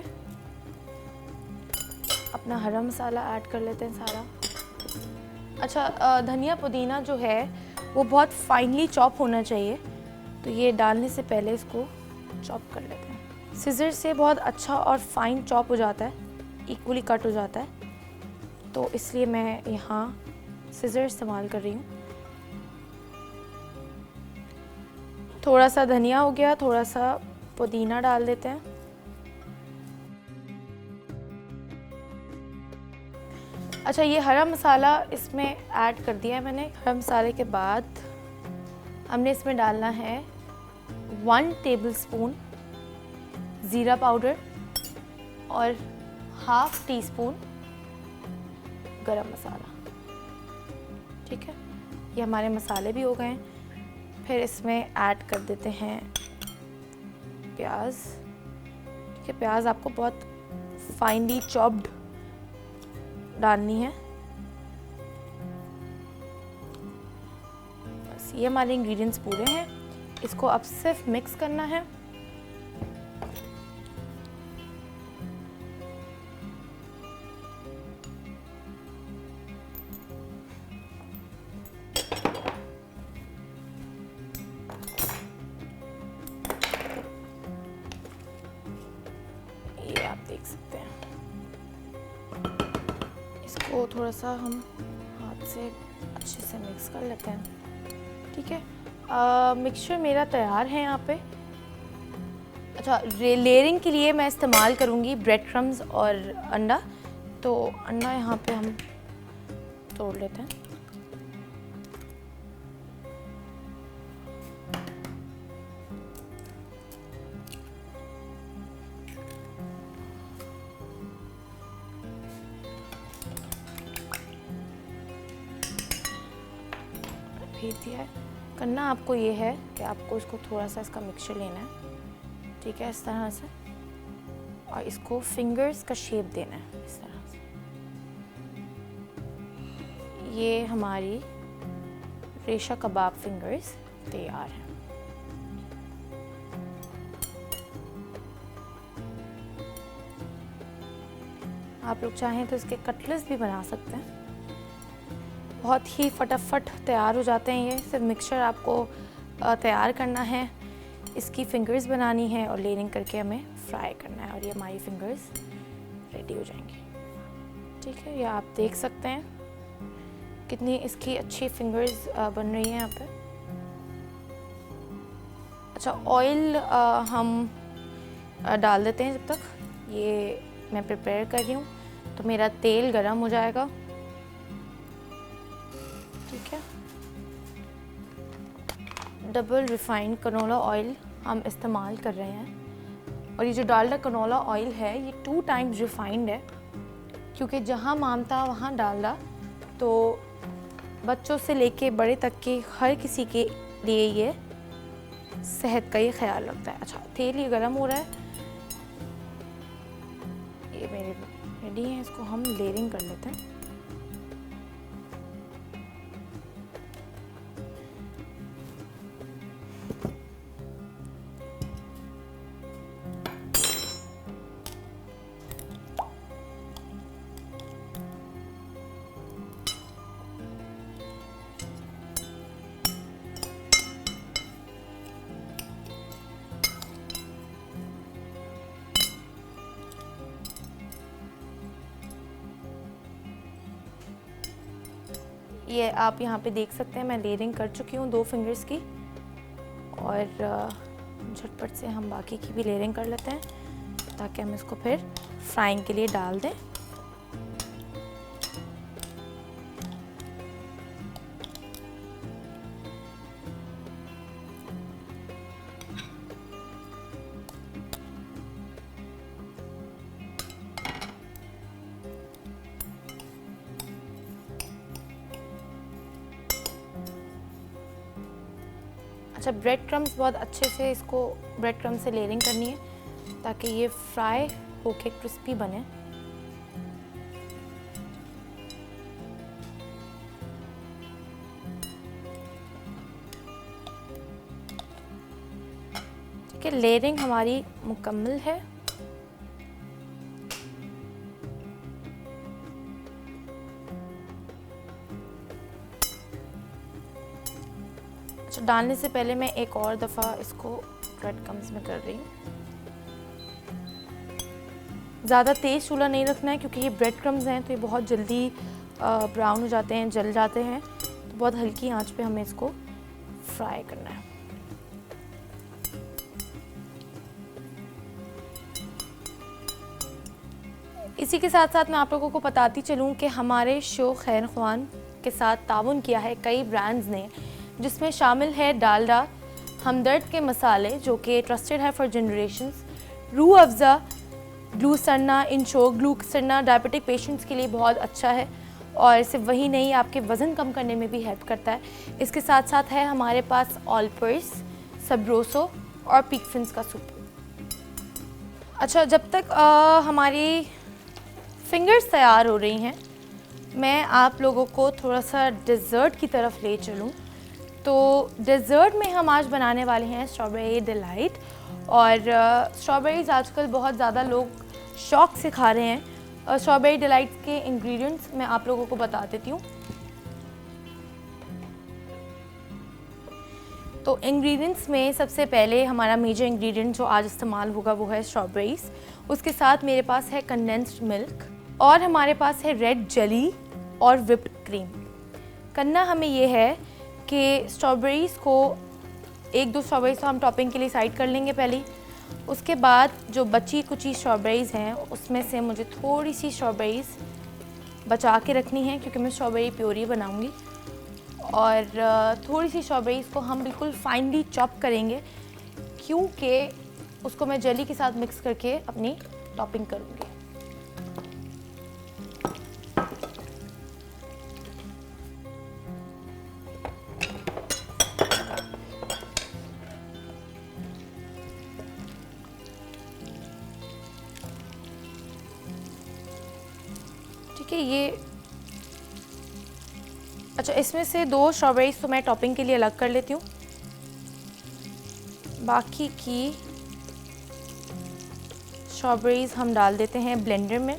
अपना हरा मसाला ऐड कर लेते हैं सारा। अच्छा, धनिया पुदीना जो है वो बहुत फाइनली चॉप होना चाहिए, तो ये डालने से पहले इसको चॉप कर लेते हैं। सिजर से बहुत अच्छा और फाइन चॉप हो जाता है, इक्वली कट हो जाता है, तो इसलिए मैं यहाँ सिजर इस्तेमाल कर रही हूँ। थोड़ा सा धनिया हो गया, थोड़ा सा पुदीना डाल देते हैं। अच्छा, ये हरा मसाला इसमें ऐड कर दिया है मैंने। हरा मसाले के बाद हमने इसमें डालना है 1 टेबलस्पून ज़ीरा पाउडर और ½ टीस्पून गरम मसाला। ठीक है, ये हमारे मसाले भी हो गए हैं। फिर इसमें ऐड कर देते हैं प्याज। ठीक है, प्याज आपको बहुत फाइनली चॉप्ड डालनी है। बस ये हमारे इंग्रेडिएंट्स पूरे हैं, इसको अब सिर्फ मिक्स करना है। ये आप देख सकते हैं, इसको थोड़ा सा हम हाथ से अच्छे से मिक्स कर लेते हैं। ठीक है, मिक्सचर मेरा तैयार है यहाँ पे। अच्छा, लेयरिंग के लिए मैं इस्तेमाल करूँगी ब्रेड क्रम्स और अंडा, तो अंडा यहाँ पे हम तोड़ लेते हैं। भेज दिया है। करना आपको ये है कि आपको इसको थोड़ा सा इसका मिक्सचर लेना है। ठीक है, इस तरह से, और इसको फिंगर्स का शेप देना है इस तरह से। ये हमारी रेशा कबाब फिंगर्स तैयार हैं। आप लोग चाहें तो इसके कटलेट्स भी बना सकते हैं, बहुत ही फटाफट तैयार हो जाते हैं। ये सिर्फ मिक्सचर आपको तैयार करना है, इसकी फिंगर्स बनानी है और लेयरिंग करके हमें फ्राई करना है, और ये हमारी फिंगर्स रेडी हो जाएंगी। ठीक है, ये आप देख सकते हैं कितनी इसकी अच्छी फिंगर्स बन रही हैं यहाँ पे। अच्छा, ऑयल हम डाल देते हैं। जब तक ये मैं प्रिपेयर कर रही हूँ तो मेरा तेल गरम हो जाएगा। ठीक है, डबल रिफाइंड कनोला ऑयल हम इस्तेमाल कर रहे हैं, और ये जो डालडा कनोला ऑयल है ये 2 टाइम्स रिफाइंड है, क्योंकि जहाँ मामता वहाँ डालडा, तो बच्चों से लेके बड़े तक के हर किसी के लिए ये सेहत का ये ख्याल रखता है। अच्छा, तेल ये गरम हो रहा है, ये मेरे रेडी है, इसको हम लेयरिंग कर लेते हैं। ये आप यहाँ पे देख सकते हैं मैं लेयरिंग कर चुकी हूँ 2 फिंगर्स की, और झटपट से हम बाकी की भी लेयरिंग कर लेते हैं ताकि हम इसको फिर फ्राइंग के लिए डाल दें। अच्छा, ब्रेड क्रम्स बहुत अच्छे से इसको ब्रेड क्रम्स से लेयरिंग करनी है ताकि ये फ्राई होके क्रिस्पी बने। ठीक है, लेयरिंग हमारी मुकम्मल है। अच्छा, डालने से पहले मैं एक और दफ़ा इसको ब्रेड क्रम्स में कर रही हूँ। ज़्यादा तेज़ चूल्हा नहीं रखना है क्योंकि ये ब्रेड क्रम्स हैं तो ये बहुत जल्दी ब्राउन हो जाते हैं, जल जाते हैं, तो बहुत हल्की आंच पे हमें इसको फ्राई करना है। इसी के साथ साथ मैं आप लोगों को बताती चलूँ कि हमारे शो खैर ख्वान के साथ ताउन किया है कई ब्रांड्स ने, जिसमें शामिल है डालडा, हमदर्द के मसाले जो कि ट्रस्टेड है for generations, Rooh Afza, ग्लूसरना, इंशो ग्लूसरना diabetic patients के लिए बहुत अच्छा है और सिर्फ वही नहीं, आपके वज़न कम करने में भी हेल्प करता है। इसके साथ साथ है हमारे पास ऑलपर्स, सब्रोसो और पीकफिन्स का सूप। अच्छा, जब तक हमारी फिंगर्स तैयार हो रही हैं, मैं आप लोगों को थोड़ा सा डेज़र्ट की तरफ ले चलूँ। तो डेज़र्ट में हम आज बनाने वाले हैं स्ट्रॉबेरी डिलाइट, और स्ट्रॉबेरीज़ आजकल बहुत ज़्यादा लोग शौक़ से खा रहे हैं। स्ट्रॉबेरी डिलाइट के इंग्रेडिएंट्स मैं आप लोगों को बता देती हूँ। तो इंग्रेडिएंट्स में सबसे पहले हमारा मेजर इंग्रेडिएंट जो आज इस्तेमाल होगा वो है स्ट्रॉबेरीज़। उसके साथ मेरे पास है कंडेंस्ड मिल्क और हमारे पास है रेड जेली और व्हिप्ड क्रीम। करना हमें ये है कि स्ट्रॉबेरीज़ को एक दो स्ट्रॉबेरीज़ तो हम टॉपिंग के लिए साइड कर लेंगे पहले। उसके बाद जो बची कुची स्ट्रॉबेरीज़ हैं उसमें से मुझे थोड़ी सी स्ट्रॉबेरीज़ बचा के रखनी है क्योंकि मैं स्ट्रॉबेरी प्योरी बनाऊंगी, और थोड़ी सी स्ट्रॉबेरीज़ को हम बिल्कुल फाइनली चॉप करेंगे क्योंकि उसको मैं जेली के साथ मिक्स करके अपनी टॉपिंग करूँगी। ठीक है, ये अच्छा, इसमें से 2 स्ट्रॉबेरीज़ तो मैं टॉपिंग के लिए अलग कर लेती हूँ। बाकी की स्ट्रॉबेरीज़ हम डाल देते हैं ब्लेंडर में।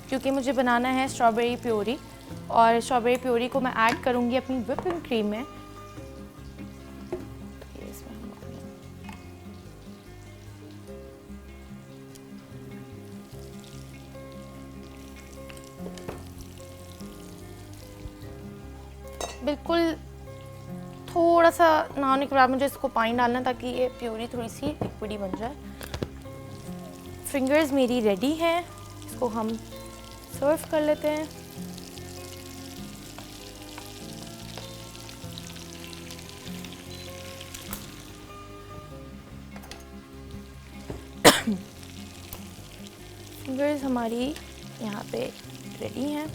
क्योंकि मुझे बनाना है स्ट्रॉबेरी प्योरी, और स्ट्रॉबेरी प्योरी को मैं ऐड करूँगी अपनी व्हिपिंग क्रीम में। बिल्कुल थोड़ा सा ना होने के बाद मुझे इसको पानी डालना ताकि ये प्योरी थोड़ी सी लिक्विडी बन जाए। फिंगर्स मेरी रेडी हैं, इसको हम सर्व कर लेते हैं। फिंगर्स हमारी यहाँ पे रेडी हैं।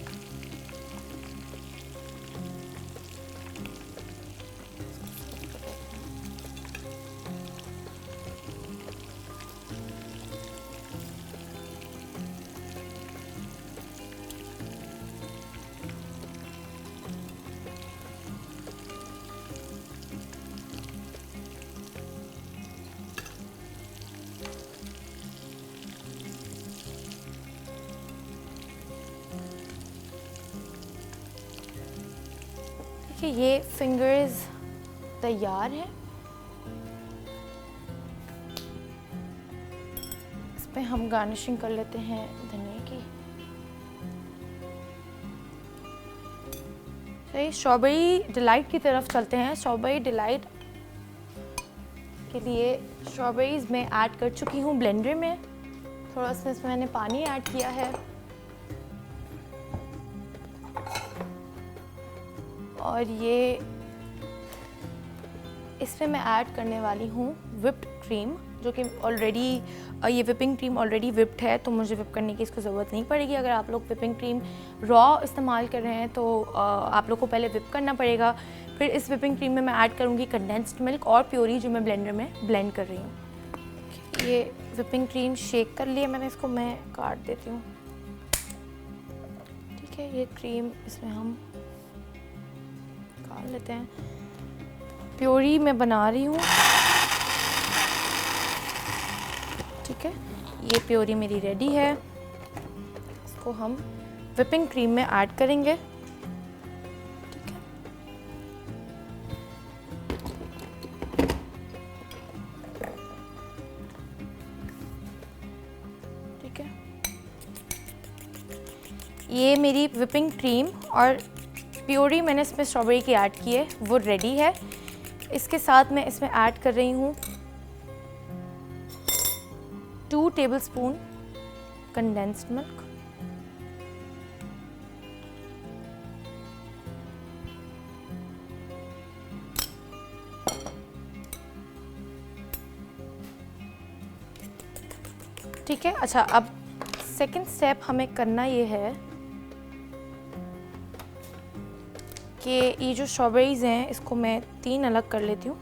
ये फिंगर्स तैयार है। इस पे हम गार्निशिंग कर लेते हैं धनिया की। चलिए स्ट्रॉबेरी डिलाइट की तरफ चलते हैं। स्ट्रॉबेरी डिलाइट के लिए स्ट्रॉबेरीज मैं ऐड कर चुकी हूँ ब्लेंडर में। थोड़ा सा इसमें मैंने पानी ऐड किया है और ये इसमें मैं ऐड करने वाली हूँ व्हिप्ड क्रीम, जो कि ऑलरेडी ये व्हिपिंग क्रीम ऑलरेडी व्हिप्ड है तो मुझे व्हिप करने की इसको ज़रूरत नहीं पड़ेगी। अगर आप लोग व्हिपिंग क्रीम रॉ इस्तेमाल कर रहे हैं तो आप लोग को पहले व्हिप करना पड़ेगा। फिर इस व्हिपिंग क्रीम में मैं ऐड करूँगी कंडेंस्ड मिल्क और प्योरी जो मैं ब्लेंडर में ब्लेंड कर रही हूँ। ये व्हिपिंग क्रीम शेक कर लिया मैंने, इसको मैं काट देती हूँ। ठीक ठीक है, ये क्रीम इसमें हम निकाल लेते हैं। प्योरी मैं बना रही हूँ, ठीक है। ये प्योरी मेरी रेडी है, इसको हम व्हिपिंग क्रीम में ऐड करेंगे, ठीक है। ठीक है, ये मेरी व्हिपिंग क्रीम और प्योरी मैंने इसमें स्ट्रॉबेरी की ऐड की है, वो रेडी है। इसके साथ मैं इसमें ऐड कर रही हूँ 2 टेबलस्पून कंडेंस्ड मिल्क, ठीक है। अच्छा, अब सेकंड स्टेप हमें करना ये है कि ये जो स्ट्रॉबेरीज हैं इसको मैं 3 अलग कर लेती हूँ।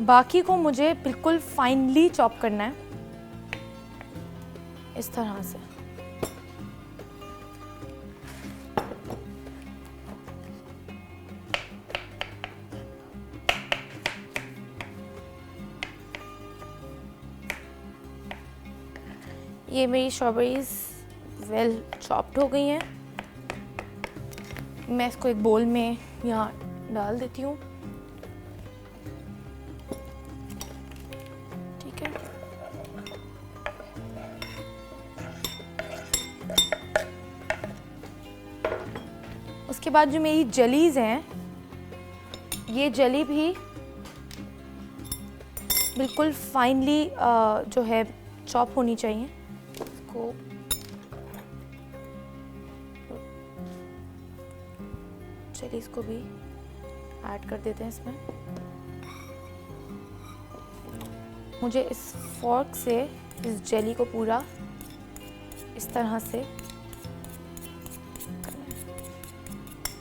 बाकी को मुझे बिल्कुल फाइनली चॉप करना है, इस तरह से। ये मेरी स्ट्रॉबेरीज वेल चॉप्ड हो गई हैं। मैं इसको एक बोल में यहाँ डाल देती हूँ, ठीक है। उसके बाद जो मेरी जेलीज हैं, ये जेली भी बिल्कुल फाइनली जो है चॉप होनी चाहिए। इसको चलिए इसको भी ऐड कर देते हैं इसमें। मुझे इस फोर्क से इस जेली को पूरा इस तरह से करना है।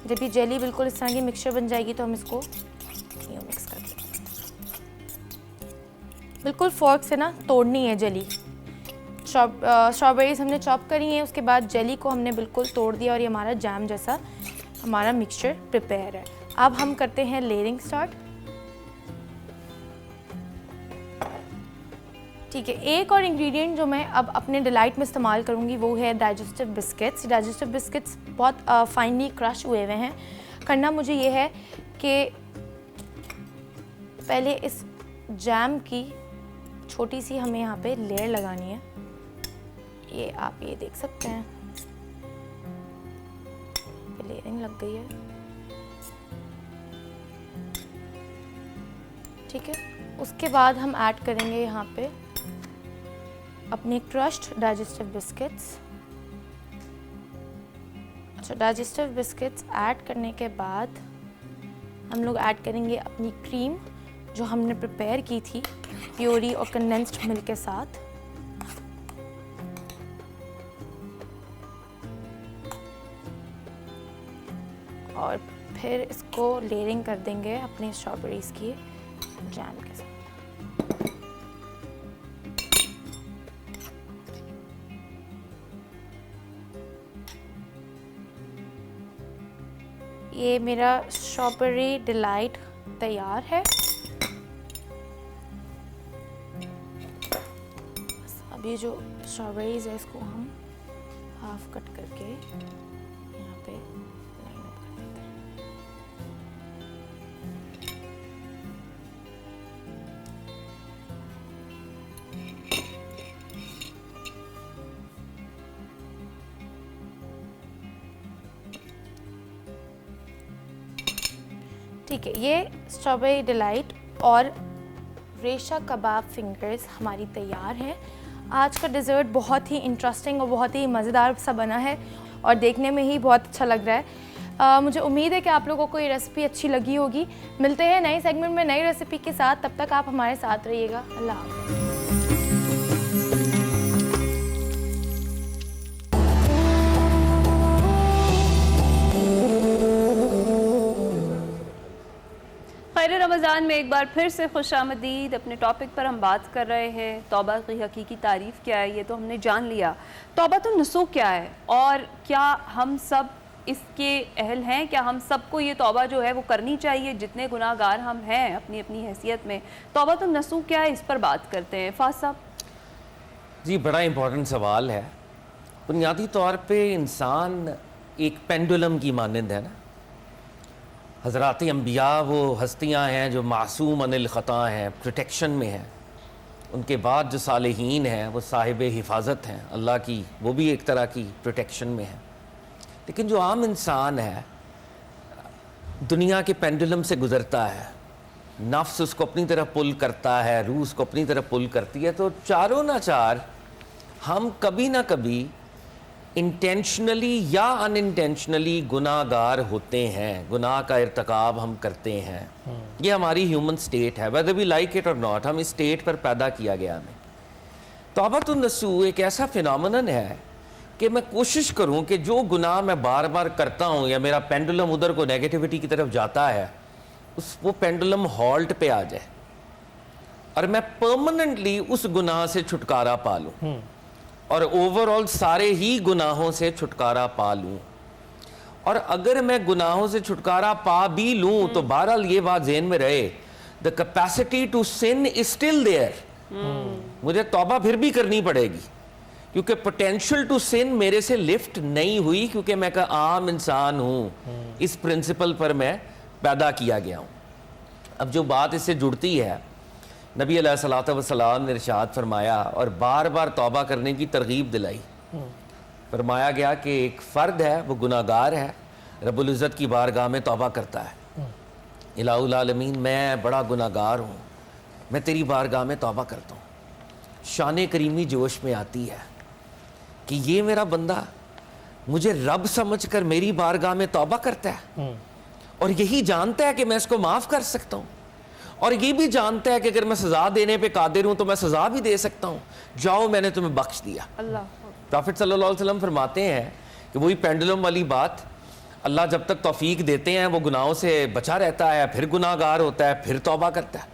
जब ये जेली बिल्कुल इस तरह की मिक्सचर बन जाएगी तो हम इसको यूँ मिक्स कर देंगे। बिल्कुल फोर्क से ना तोड़नी है जेली। स्ट्रॉबेरीज हमने चॉप करी हैं, उसके बाद जेली को हमने बिल्कुल तोड़ दिया और ये हमारा जैम जैसा हमारा मिक्सचर प्रिपेयर है। अब हम करते हैं लेयरिंग स्टार्ट, ठीक है। एक और इंग्रेडिएंट जो मैं अब अपने डिलाइट में इस्तेमाल करूँगी वो है डाइजेस्टिव बिस्किट्स। डाइजेस्टिव बिस्किट्स बहुत फाइनली क्रश हुए हुए हैं। करना मुझे ये है कि पहले इस जैम की छोटी सी हमें यहाँ पे लेयर लगानी है। ये आप ये देख सकते हैं, लेयरिंग लग गई है, ठीक है। उसके बाद हम ऐड करेंगे यहाँ पे अपने क्रश्ड डाइजेस्टिव बिस्किट्स। अच्छा, डाइजेस्टिव बिस्किट्स ऐड करने के बाद हम लोग ऐड करेंगे अपनी क्रीम जो हमने प्रिपेयर की थी प्योरी और कंडेंस्ड मिल्क के साथ। और फिर इसको लेयरिंग कर देंगे अपने स्ट्रॉबेरीज की जैम के साथ। ये मेरा स्ट्रॉबेरी डिलाइट तैयार है। अब ये जो स्ट्रॉबेरीज है इसको हम हाफ कट करके यहाँ पे लाइन अप कर देते हैं। ठीक है, ये स्ट्रॉबेरी डिलाइट और रेशा कबाब फिंगर्स हमारी तैयार हैं। आज का डिज़र्ट बहुत ही इंटरेस्टिंग और बहुत ही मज़ेदार सा बना है और देखने में ही बहुत अच्छा लग रहा है। मुझे उम्मीद है कि आप लोगों को ये रेसिपी अच्छी लगी होगी। मिलते हैं नए सेगमेंट में नई रेसिपी के साथ, तब तक आप हमारे साथ रहिएगा। अल्लाह हाफ़िज़। रमज़ान में एक बार फिर से खुशामदीद। अपने टॉपिक पर हम बात कर रहे हैं तौबा की हकीकी तारीफ़ क्या है, ये तो हमने जान लिया। तौबा तो नसूख क्या है और क्या हम सब इसके अहल हैं? क्या हम सबको ये तौबा जो है वो करनी चाहिए जितने गुनाहगार हम हैं अपनी अपनी हैसियत में? तौबा तो नसूख क्या है, इस पर बात करते हैं। फाज साहब जी, बड़ा इम्पोर्टेंट सवाल है। बुनियादी तौर पे इंसान एक पेंडुलम की मानंद है ना। हज़रात अंबिया वो हस्तियां हैं जो मासूम अनिल ख़ता हैं, प्रोटेक्शन में हैं। उनके बाद जो सालिहीन हैं वो साहिब हिफाजत हैं अल्लाह की, वो भी एक तरह की प्रोटेक्शन में है। लेकिन जो आम इंसान है दुनिया के पेंडुलम से गुज़रता है, नफ्स उसको अपनी तरफ पुल करता है, रूह उसको अपनी तरफ पुल करती है। तो चारों ना चार हम कभी ना कभी इंटेंशनली या अनइंटेंशनली गुनाहगार होते हैं, गुनाह का इर्तकाब हम करते हैं। ये हमारी ह्यूमन स्टेट है, वेदर वी लाइक इट और नॉट। हम इस स्टेट पर पैदा किया गया हमें। तौबतुन नसूह एक ऐसा फिनोमेनन है कि मैं कोशिश करूं कि जो गुनाह मैं बार बार करता हूं या मेरा पेंडुलम उधर को नेगेटिविटी की तरफ जाता है, वो पेंडुलम हॉल्ट पे आ जाए और मैं परमानेंटली उस गुनाह से छुटकारा पा लूं और ओवरऑल सारे ही गुनाहों से छुटकारा पा लूं। और अगर मैं गुनाहों से छुटकारा पा भी लूं तो बहरहाल ये बात ज़हन में रहे, the capacity to sin is still there. मुझे तौबा फिर भी करनी पड़ेगी क्योंकि पोटेंशियल टू सिन मेरे से लिफ्ट नहीं हुई, क्योंकि मैं एक आम इंसान हूं। इस प्रिंसिपल पर मैं पैदा किया गया हूं। अब जो बात इससे जुड़ती है, नबी अलैहिस्सलातु वस्सलाम ने इरशाद फरमाया और बार बार तौबा करने की तरगीब दिलाई। फरमाया गया कि एक फ़र्द है, वो गुनाहगार है, रब्बुल इज़्ज़त की बारगाह में तौबा करता है, इलाहुल आलमीन मैं बड़ा गुनाहगार हूँ, मैं तेरी बारगाह में तौबा करता हूँ। शान करीमी जोश में आती है कि ये मेरा बंदा मुझे रब समझकर मेरी बारगाह में तौबा करता है और यही जानता है कि मैं इसको माफ़ कर सकता हूँ और ये भी जानता है कि अगर मैं सज़ा देने पे कादिर हूँ तो मैं सज़ा भी दे सकता हूँ। जाओ, मैंने तुम्हें बख्श दिया। प्रॉफिट सल्लल्लाहु अलैहि वसल्लम फरमाते हैं कि वही पेंडुलम वाली बात, अल्लाह जब तक तौफीक देते हैं वो गुनाहों से बचा रहता है, फिर गुनाहगार होता है, फिर तौबा करता है।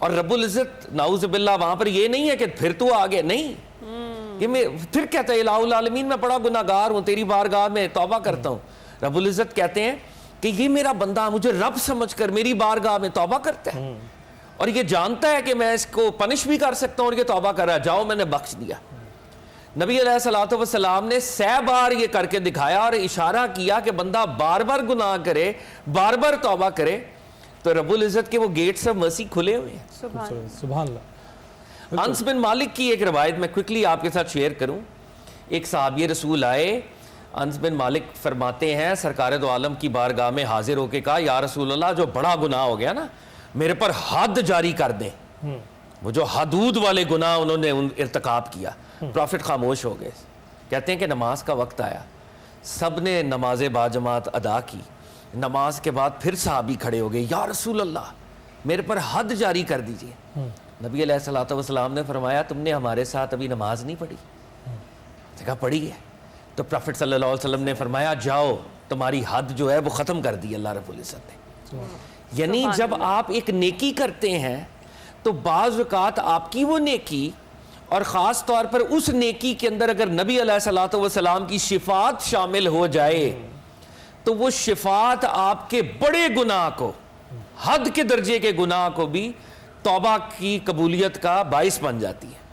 और रब्बुल इज़्ज़त नाउज़ बिल्लाह वहाँ पर ये नहीं है कि फिर तू आ गया, नहीं, कि मैं फिर कहता है इलाहुल आलमीन मैं बड़ा गुनाहगार हूँ, तेरी बारगाह में तौबा करता हूँ। रब्बुल इज़्ज़त कहते हैं कि ये मेरा बंदा मुझे रब समझकर मेरी बारगाह में तौबा करता है और ये जानता है कि मैं इसको पनिश भी कर सकता हूँ और ये तौबा कर रहा है, जाओ मैंने बख्श दिया। नबी अलैहिस्सलातु वस्सलाम ने 100 बार ये करके दिखाया और इशारा किया कि बंदा बार बार गुनाह करे, बार बार तौबा करे तो रब्बुल इज़्ज़त के वो गेट्स ऑफ मर्सी खुले हुए हैं। सुभान अल्लाह। अनस बिन मालिक की एक रवायत मैं क्विकली आपके साथ शेयर करूं। एक सहाबी रसूल आए, अनस बिन मालिक फरमाते हैं सरकार दो आलम की बारगाह में हाजिर होके कहा, या रसूल अल्लाह जो बड़ा गुनाह हो गया ना, मेरे पर हद जारी कर दें। वो जो हदूद वाले गुनाह उन्होंने इर्तिकाब किया। प्रॉफिट खामोश हो गए। कहते हैं कि नमाज का वक्त आया, सब ने नमाज बाजमात अदा की। नमाज के बाद फिर सहाबी खड़े हो गए, या रसूल अल्लाह मेरे पर हद जारी कर दीजिए। नबी अलैहिस्सलातु वस्सलाम ने फरमाया तुमने हमारे साथ अभी नमाज नहीं पढ़ी? कहा पढ़ी है। तो प्रॉफिट सल्लल्लाहु अलैहि वसल्लम ने फरमाया जाओ, तुम्हारी हद जो है वो ख़त्म कर दी अल्लाह रब्बुल इज़्ज़त ने। यानी जब आप एक नेकी करते हैं तो बाज़ औक़ात आपकी वो नेकी और ख़ास तौर पर उस नेकी के अंदर अगर नबी अलैहिस्सलातु वस्सलाम की शिफात शामिल हो जाए तो वो शिफात आपके बड़े गुनाह को, हद के दर्जे के गुनाह को भी तौबा की कबूलियत का बाइस बन जाती है।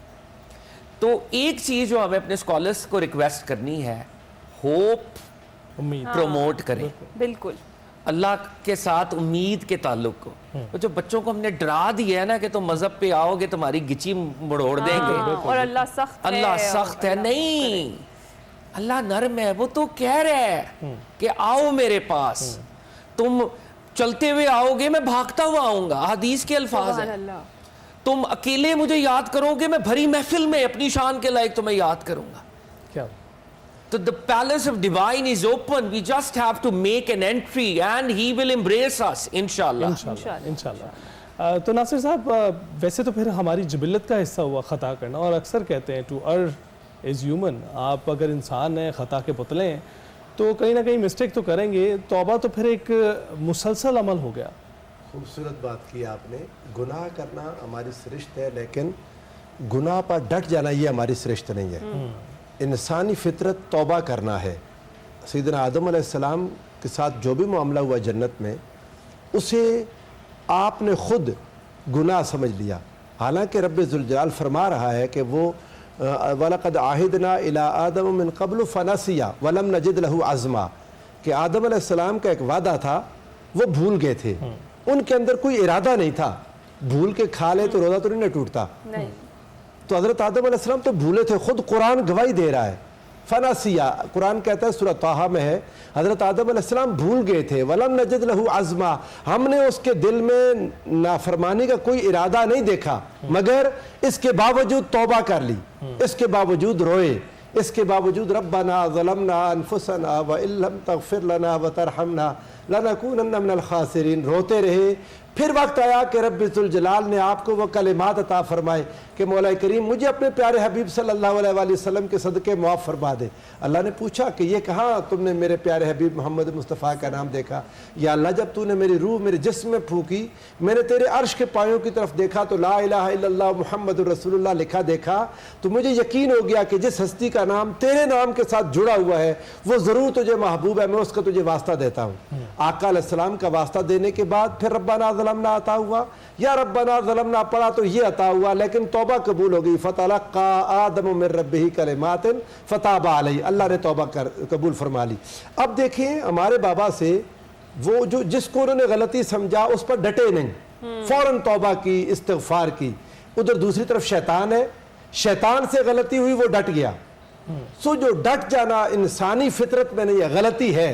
तो एक चीज़ जो हमें अपने स्कॉलर्स को रिक्वेस्ट करनी है, होप प्रमोट करें। बिल्कुल अल्लाह के साथ उम्मीद के ताल्लुक को। तो जो बच्चों को हमने डरा दिया है ना कि तुम मजहब पे आओगे तुम्हारी गिची मड़ोड़ देंगे और अल्लाह सख्त है, नहीं, अल्लाह नरम है। वो तो कह रहा है कि आओ मेरे पास, तुम चलते हुए आओगे मैं भागता हुआ आऊंगा, हदीस के अल्फाज हैं। तुम अकेले मुझे याद करोगे, मैं भरी महफिल में अपनी शान के लायक तुम्हें याद करूंगा। क्या तो the palace of divine is open, we just have to make an entry and he will embrace us इंशाल्लाह। तो नासिर साहब, वैसे तो फिर हमारी जिबिल्लत का हिस्सा हुआ ख़ता करना, और अक्सर कहते हैं टू अर्र इज़ ह्यूमन। आप अगर इंसान हैं, ख़ता के पुतले हैं, तो कहीं ना कहीं मिस्टेक तो करेंगे। तौबा तो फिर एक मुसलसल अमल हो गया, खूबसूरत बात की आपने। गुनाह करना हमारी सृष्ट है, लेकिन गुनाह पर डट जाना ये हमारी सृष्ट नहीं है। इंसानी फितरत तौबा करना है। सैयदना आदम अलैहिस्सलाम के साथ जो भी मामला हुआ जन्नत में, उसे आपने खुद गुनाह समझ लिया। हालांकि रब्बे ज़ुल जलाल फरमा रहा है कि वो वलक़द आहिदना इला आदम मिन क़ब्ल फ़नसिया वलम नजिद लहू अज़मा, कि आदम अलैहिस्सलाम का एक वादा था, वो भूल गए थे। उनके अंदर कोई इरादा नहीं था। भूल के खा ले तो रोज़ा तो नहीं टूटता। तो हज़रत आदम अलैहिस्सलाम तो भूले थे, खुद कुरान गवाही दे रहा है। फनासिया, कुरान कहता है, सूरह ताहा में है, हज़रत आदम अलैहिस्सलाम भूल गए थे। वलम नजिद लहू अज़मा, हमने उसके दिल में नाफरमानी का कोई इरादा नहीं देखा, मगर इसके बावजूद तौबा कर ली, इसके बावजूद रोए, इसके बावजूद रब्बना ज़लमना अनफुसना व इल्लम तग़फिर लना व तरहमना लनकूनन्ना मिनल खासिरीन, रोते रहे। फिर वक्त आया कि रब्बे ज़ुल जलाल ने आपको वो कलिमात अता फरमाए कि मौला करीम मुझे अपने प्यारे हबीब सल्लल्लाहु अलैहि वसल्लम के सदक़े मुआफ़ फरमा दे। अल्लाह ने पूछा कि ये कहाँ तुमने मेरे प्यारे हबीब मोहम्मद मुस्तफ़ा का नाम देखा? या अल्लाह, जब तूने मेरी रूह मेरे जिस्म में फूकी, मैंने तेरे अर्श के पायों की तरफ देखा तो ला इलाहा इल्लल्लाह मुहम्मदुर रसूलुल्लाह लिखा देखा, तो मुझे यकीन हो गया कि जिस हस्ती का नाम तेरे नाम के साथ जुड़ा हुआ है वो ज़रूर तुझे महबूब है, मैं उसका तुझे वास्ता देता हूँ। आका अलैहिस्सलाम का वास्ता देने के बाद फिर रब्बना ज़लमना अता हुआ, या रब्बना ज़लमना पढ़ा तो ये अता हुआ, लेकिन तौबा कबूल हो गई। फ़तलक़्क़ा आदम मिन रब्बिही कलिमातिन फ़ताबा अलैहि, अल्लाह ने तौबा कबूल फरमा ली। अब देखिए, हमारे बाबा से वो जो जिसको उन्होंने गलती समझा उस पर डटे नहीं, फ़ौरन तौबा की, इस्तिग़फ़ार की। उधर दूसरी तरफ शैतान है, शैतान से गलती हुई, वो डट गया। सो जो डट जाना इंसानी फितरत में नहीं है, गलती है।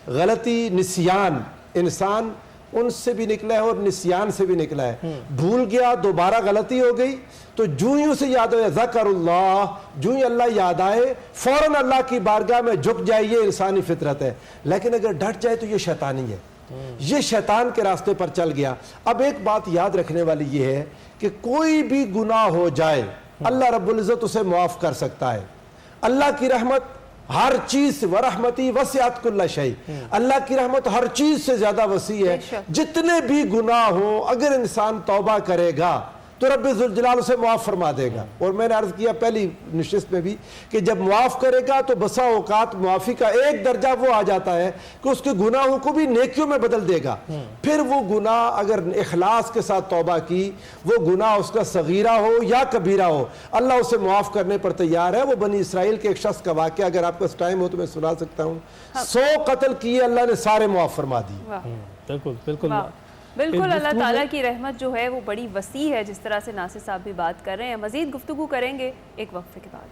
गलती निस्यान, इंसान उनसे भी निकला है और निस्यान से भी निकला है। भूल गया, दोबारा गलती हो गई, तो जूं ही उसे याद आए ज़करुल्लाह, जूं ही अल्लाह याद आए फौरन अल्लाह की बारगाह में झुक जाए, ये इंसानी फितरत है। लेकिन अगर डट जाए तो ये शैतानी है, ये शैतान के रास्ते पर चल गया। अब एक बात याद रखने वाली ये है कि कोई भी गुनाह हो जाए अल्लाह रब्बुल इज़्ज़त उसे मुआफ़ कर सकता है। अल्लाह की रहमत हर चीज से, वरहमती वसिअत कुल्ल शै, अल्लाह की रहमत हर चीज से ज्यादा वसी है। जितने भी गुनाह हो, अगर इंसान तौबा करेगा तो रब्बे ज़ुल जलाल उसे मुआफ़ फरमा देगा। और मैंने अर्ज़ किया पहली नशिस्त में भी कि जब मुआफ़ करेगा तो बसा औकात मुआफ़ी का एक दर्जा वो आ जाता है कि उसके गुनाहों को भी नेकियों में बदल देगा। फिर वो गुनाह अगर इखलास के साथ तौबा की, वो गुनाह उसका सगीरा हो या कबीरा हो, अल्लाह उसे मुआफ़ करने पर तैयार है। वो बनी इसराइल के एक शख्स का वाक़या अगर आपके पास टाइम हो तो मैं सुना सकता हूँ। 100 कत्ल किए, अल्लाह ने सारे मुआफ़ फरमा दिए। बिल्कुल बिल्कुल बिल्कुल। अल्लाह ताला की रहमत जो है वो बड़ी वसी है, जिस तरह से नासिर साहब भी बात कर रहे हैं। मज़ीद गुफ्तगू करेंगे एक वक्फे के बाद।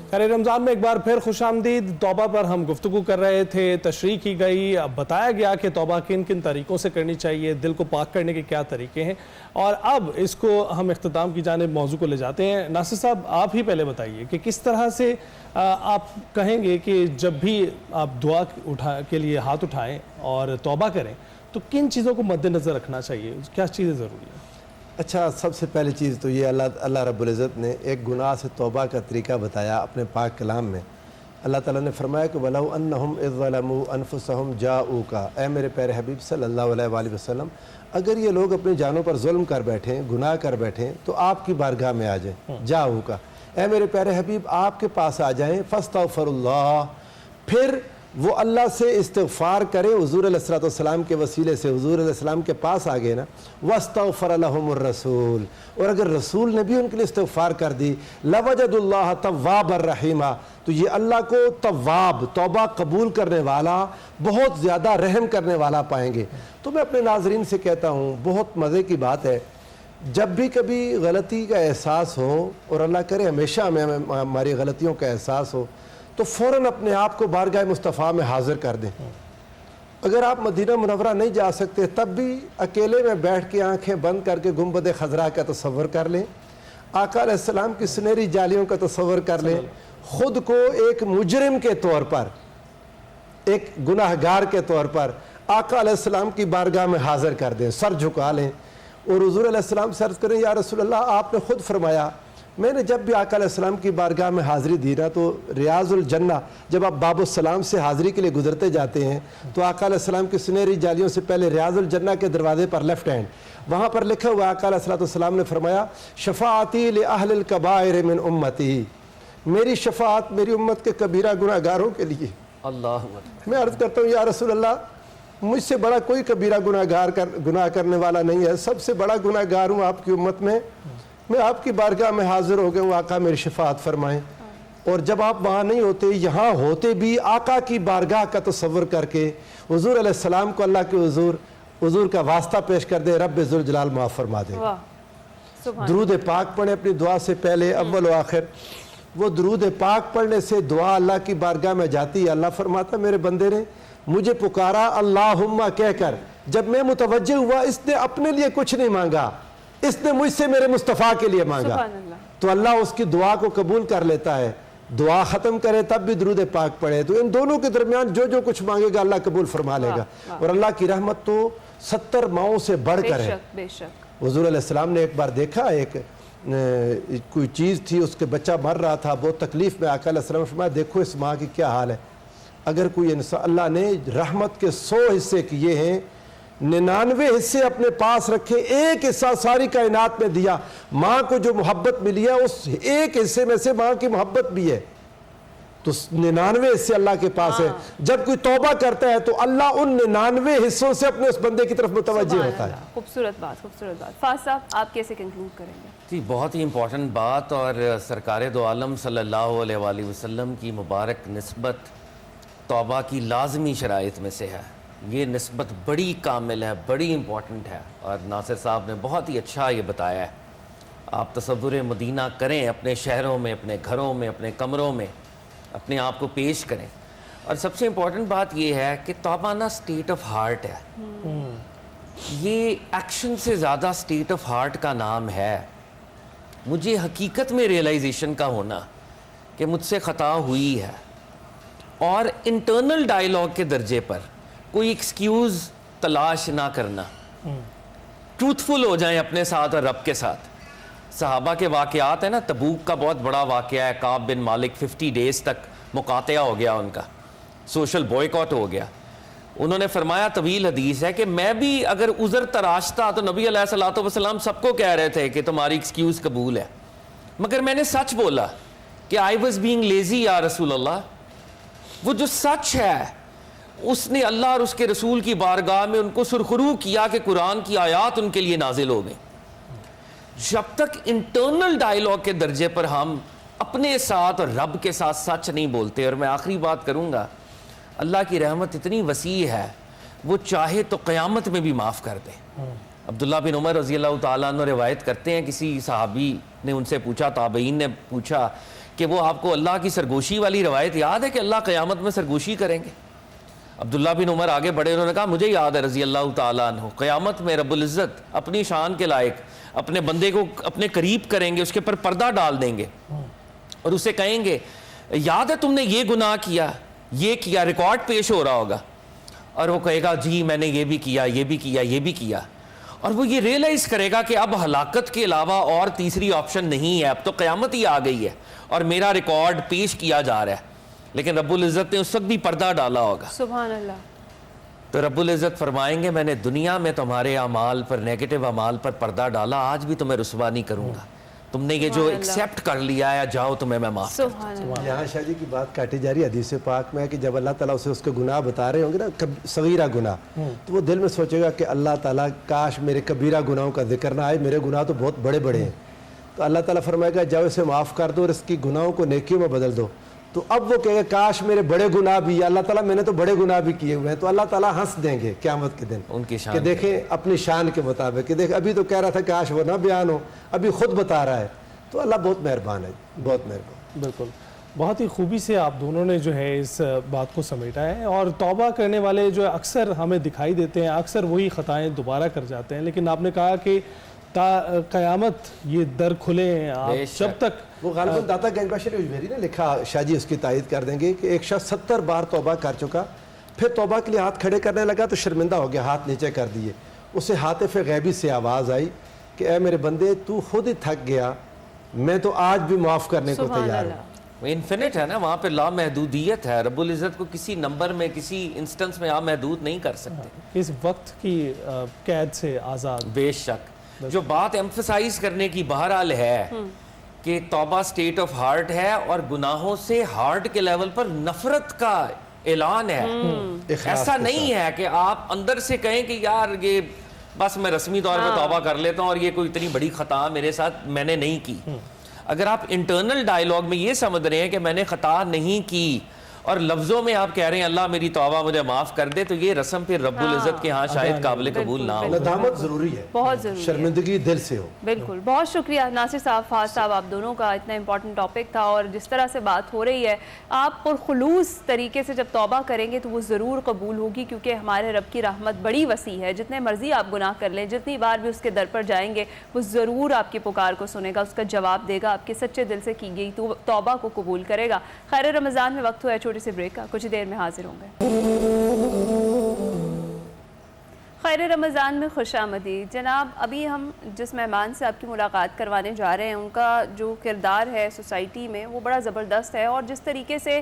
खैर रमज़ान में एक बार फिर खुशामदीद। तौबा पर हम गुफ्तगू कर रहे थे, तशरीह की गई, अब बताया गया कि तौबा किन किन तरीक़ों से करनी चाहिए, दिल को पाक करने के क्या तरीके हैं। और अब इसको हम इख्तिताम की जानिब मौजू को ले जाते हैं। नासिर साहब, आप ही पहले बताइए कि किस तरह से आप कहेंगे कि जब भी आप दुआ के लिए हाथ उठाएं और तौबा करें तो किन चीज़ों को मद्देनज़र रखना चाहिए, क्या चीज़ें ज़रूरी हैं? अच्छा, सबसे पहली चीज़ तो ये अल्लाह रब्बुल इज़्ज़त ने एक गुनाह से तौबा का तरीका बताया अपने पाक कलाम में। अल्लाह ताला ने फरमाया कि वलौ अन्नहुम इज़ ज़लमू अनफुसहुम जाऊका, ऐ मेरे प्यारे हबीब सल्लल्लाहु अलैहि वसल्लम, अगर ये लोग अपनी जानों पर जुल्म कर बैठें, गुनाह कर बैठें, तो आपकी बारगाह में आ जाएं। जाऊका, ऐ मेरे प्यारे हबीब आप के पास आ जाएं। फस्तग़फिरुल्लाह, फिर वो अल्लाह से इस्तिग़फ़ार करे। हुज़ूर अलैहिस्सलाम के वसीले से हुज़ूर अलैहिस्सलाम के पास आ गए ना, वस्तग़फ़र लहुमुर रसूल, और अगर रसूल ने भी उनके लिए इस्तिग़फ़ार कर दी, लवजदुल्लाह तव्वाबर रहीमा, तो ये अल्लाह को तव्वाब, तौबा कबूल करने वाला, बहुत ज़्यादा रहम करने वाला पाएंगे। तो मैं अपने नाज़रीन से कहता हूँ, बहुत मज़े की बात है, जब भी कभी गलती का एहसास हो, और अल्लाह करे हमेशा हमें हमारी गलतियों का एहसास हो, तो फ़ौरन अपने आप को बारगाह मुस्तफ़ा में हाज़िर कर दें। अगर आप मदीना मुनव्वरा नहीं जा सकते, तब भी अकेले में बैठ के आंखें बंद करके गुंबद खज़रा का तसव्वुर कर लें, आका अलैहिस्सलाम की सुनहरी जालियों का तसव्वुर कर लें, ख़ुद को एक मुजरिम के तौर पर, एक गुनाहगार के तौर पर आका अलैहिस्सलाम की बारगाह में हाज़िर कर दें, सर झुका लें और हुज़ूर अलैहिस्सलाम से अर्ज़ करें, या रसूल अल्लाह, आपने ख़ुद फरमाया मैंने जब भी आका अलैहिस्सलाम की बारगाह में हाज़िरी दी ना, तो रियाज़ुल जन्ना, जब आप बाबुस्सलाम से हाज़िरी के लिए गुजरते जाते हैं तो आका अलैहिस्सलाम की सुनहरी जालियों से पहले रियाज़ुल जन्ना के दरवाजे पर लेफ्ट हैंड, वहाँ पर लिखा हुआ आका अलैहिस्सलाम ने फरमाया, शफ़ाअती लि अहलिल कबाइर मिन उम्मती, मेरी शफ़ाअत मेरी उम्मत के कबीरा गुनाहगारों के लिए। अल्लाह मैं अर्ज़ करता हूँ, या रसूल अल्लाह, मुझसे बड़ा कोई कबीरा गुनाह करने वाला नहीं है, सबसे बड़ा गुनाहगार हूँ आपकी उम्मत में, मैं आपकी बारगाह में हाजिर हो गया हूँ, आका मेरी शफाअत फरमाएं। और जब आप वहाँ नहीं होते, यहाँ होते भी आका की बारगाह का तसव्वुर करके हुज़ूर अलैहिस्सलाम को अल्लाह के हुज़ूर का वास्ता पेश कर दे, रब्बे ज़ुल जलाल माफ़ फरमा दे। दरूद पाक पढ़े अपनी दुआ से पहले, अव्वल व आखिर। वो दरूद पाक पढ़ने से दुआ अल्लाह की बारगाह में जाती है। अल्लाह फरमाता, मेरे बंदे ने मुझे पुकारा अल्लाहुम्मा कहकर, जब मैं मुतवज्जे हुआ, इसने अपने लिए कुछ नहीं मांगा, इसने मुझसे मेरे मुस्तफ़ा के लिए मांगा, तो अल्लाह उसकी दुआ को कबूल कर लेता है। दुआ ख़त्म करे तब भी दरूद पाक पढ़े, तो इन दोनों के दरमियान जो जो कुछ मांगेगा अल्लाह कबूल फरमा लेगा। और अल्लाह की रहमत तो 70 माओं से बढ़कर है। हुज़ूर अलैहिस्सलाम ने एक बार देखा, कोई चीज़ थी, उसके बच्चा मर रहा था, बहुत तकलीफ़ में। आका अलैहिस्सलाम ने फरमाया, देखो इस माँ की क्या हाल है। अगर कोई इंसान, अल्लाह ने रहमत के 100 हिस्से किए हैं, 99 हिस्से अपने पास रखे, एक हिस्सा सारी कायनात में दिया। माँ को जो मोहब्बत मिली है, उस एक हिस्से में से माँ की मोहब्बत भी है, तो 99 हिस्से अल्लाह के पास है। जब कोई तौबा करता है तो अल्लाह उन 99 हिस्सों से अपने उस बंदे की तरफ मुतवज्जे होता है। खूबसूरत बात, खूबसूरत बात। फाज साहब, आप कैसे कंक्लूड करेंगे? जी, बहुत ही इम्पोर्टेंट बात, और सरकार दो आलम सल्लल्लाहु अलैहि वसल्लम की मुबारक निस्बत तौबा की लाजमी शराइत में से है। ये निस्बत बड़ी कामिल है, बड़ी इम्पॉर्टेंट है, और नासिर साहब ने बहुत ही अच्छा ये बताया है। आप तसव्वुर मदीना करें, अपने शहरों में, अपने घरों में, अपने कमरों में अपने आप को पेश करें। और सबसे इम्पॉर्टेंट बात ये है कि तौबा ना स्टेट ऑफ हार्ट है। ये एक्शन से ज़्यादा स्टेट ऑफ हार्ट का नाम है। मुझे हकीकत में रियलाइजेशन का होना कि मुझसे ख़ता हुई है, और इंटरनल डायलॉग के दर्जे पर कोई एक्सक्यूज़ तलाश ना करना, ट्रूथफुल हो जाएं अपने साथ और रब के साथ। सहाबा के वाक़यात है ना, तबूक का बहुत बड़ा वाक़या है। काब बिन मालिक 50 डेज़ तक मुकातिया हो गया, उनका सोशल बॉयकॉट हो गया। उन्होंने फरमाया, तवील हदीस है, कि मैं भी अगर उज़र तराशता तो नबी अलैहिस्सलातु वस्सलाम सबको कह रहे थे कि तुम्हारी एक्सक्यूज़ कबूल है, मगर मैंने सच बोला कि आई वॉज बीइंग लेज़ी या रसूल अल्लाह। वो जो सच है, उसने अल्लाह और उसके रसूल की बारगाह में उनको सुरखरू किया कि कुरान की आयात उनके लिए नाजिल हो गई। जब तक इंटरनल डायलॉग के दर्जे पर हम अपने साथ और रब के साथ सच नहीं बोलते। और मैं आखिरी बात करूंगा, अल्लाह की रहमत इतनी वसी है, वो चाहे तो क़यामत में भी माफ़ कर दे। अब्दुल्ला बिन उमर रज़ी अल्लाह तआला अन्हु रिवायत करते हैं, किसी सहाबी ने उनसे पूछा, ताबईन ने पूछा कि वो आपको अल्लाह की सरगोशी वाली रवायत याद है कि अल्लाह क़यामत में सरगोशी करेंगे? अब्दुल्ला बिन उमर आगे बढ़े, उन्होंने कहा, मुझे याद है रज़ी अल्लाह तआला अन्हु, क़यामत में रब्बुल इज़्ज़त अपनी शान के लायक अपने बंदे को अपने करीब करेंगे, उसके पर पर्दा डाल देंगे और उसे कहेंगे, याद है तुमने ये गुनाह किया, ये किया, रिकॉर्ड पेश हो रहा होगा, और वो कहेगा, जी मैंने ये भी किया, ये भी किया, ये भी किया। और वो ये रियलाइज़ करेगा कि अब हलाकत के अलावा और तीसरी ऑप्शन नहीं है, अब तो क़यामत ही आ गई है और मेरा रिकॉर्ड पेश किया जा रहा है। लेकिन रब्बुल इज़्ज़त ने उस वक्त भी पर्दा डाला होगा। सुभान अल्लाह। तो रब्बुल इज़्ज़त फरमाएंगे, मैंने दुनिया में तुम्हारे अमाल पर, नेगेटिव अमाल पर पर्दा डाला, आज भी तुम्हें रुसवा नहीं करूँगा। तुमने ये जो एक्सेप्ट कर लिया है, जाओ तुम्हें मैं माफ़ करता हूं। यहाँ शाह जी की बात काटी जा रही है हदीस पाक में कि जब अल्लाह ताला उसे उसके गुनाह बता रहे होंगे ना, सगीरा गुनाह, तो वो दिल में सोचेगा कि अल्लाह ताला काश मेरे कबीरा गुनाहों का जिक्र ना आए, मेरे गुनाह तो बहुत बड़े बड़े हैं। तो अल्लाह ताला फरमाएगा, जाओ इसे माफ़ कर दो और इसकी गुनाहों को नेकियों में बदल दो। तो अब वो कहेगा, काश मेरे बड़े गुनाह भी, अल्लाह ताला मैंने तो बड़े गुनाह भी किए हुए हैं। तो अल्लाह ताला हंस देंगे क़यामत के दिन उनकी शान कि देखें अपनी शान के मुताबिक, कि देख अभी तो कह रहा था काश वो ना बयान हो, अभी खुद बता रहा है। तो अल्लाह बहुत मेहरबान है, बहुत मेहरबान। बिल्कुल, बहुत ही खूबी से आप दोनों ने जो है इस बात को समेटा है। और तौबा करने वाले जो अक्सर हमें दिखाई देते हैं, अक्सर वही ख़ताएँ दोबारा कर जाते हैं। लेकिन आपने कहा कि क़यामत ये दर खुले हैं, आप जब तक वो गालिबन दाता गंजबाशी उजमेरी ने लिखा, शाह जी उसकी तायद कर देंगे, कि एक शख्स 70 बार तौबा कर चुका, फिर तौबा के लिए हाथ खड़े करने लगा तो शर्मिंदा हो गया, हाथ नीचे कर दिए। उसे हातिफ़ गैबी से आवाज़ आई कि ऐ मेरे बंदे, तू खुद ही थक गया, मैं तो आज भी माफ़ करने को सुभान तैयार अल्लाह। हूँ। वो इन्फिनिट है ना, वहाँ पे लामहदूदियत है। रब्बुल इज़्ज़त को किसी नंबर में, किसी इंस्टेंस में आप महदूद नहीं कर सकते। इस वक्त की कैद से आज़ाद। बेशक जो बात एम्फसाइज करने की बहरहाल है कि तौबा स्टेट ऑफ हार्ट है और गुनाहों से हार्ट के लेवल पर नफरत का ऐलान है। इखलास ऐसा के नहीं साथ। है कि आप अंदर से कहें कि यार ये बस मैं रस्मी तौर पे तौबा कर लेता हूँ और ये कोई इतनी बड़ी खता मेरे साथ मैंने नहीं की। अगर आप इंटरनल डायलॉग में ये समझ रहे हैं कि मैंने खता नहीं की और लफ्जों में आप कह रहे हैं अल्लाह मेरी तौबा मुझे माफ़ कर दे, तो ये रस्म फिर रब्बुल इज़्ज़त के यहाँ शायद काबिल कबूल ना हो। नदामत ज़रूरी है, बहुत ज़रूरी है। शर्मिंदगी दिल से हो। बिल्कुल, बहुत शुक्रिया नासिर साहब, फाज साहब, आप दोनों का। इतना इंपॉर्टेंट टॉपिक था और जिस तरह से बात हो रही है, आप पुरखुलूस तरीके से जब तौबा करेंगे तो वो ज़रूर कबूल होगी, क्योंकि हमारे रब की रहमत बड़ी वसी है। जितने मर्जी आप गुनाह कर लें, जितनी बार भी उसके दर पर जाएंगे, वो ज़रूर आपकी पुकार को सुनेगा, उसका जवाब देगा, आपके सच्चे दिल से की गई तौबा को कबूल करेगा। खैर रमज़ान में वक्त हुआ है छोटे से ब्रेक का, कुछ देर में हाजिर होंगे। खैर रमज़ान में खुशामदीद। जनाब, अभी हम जिस मेहमान से आपकी मुलाकात करवाने जा रहे हैं, उनका जो किरदार है सोसाइटी में वो बड़ा ज़बरदस्त है, और जिस तरीके से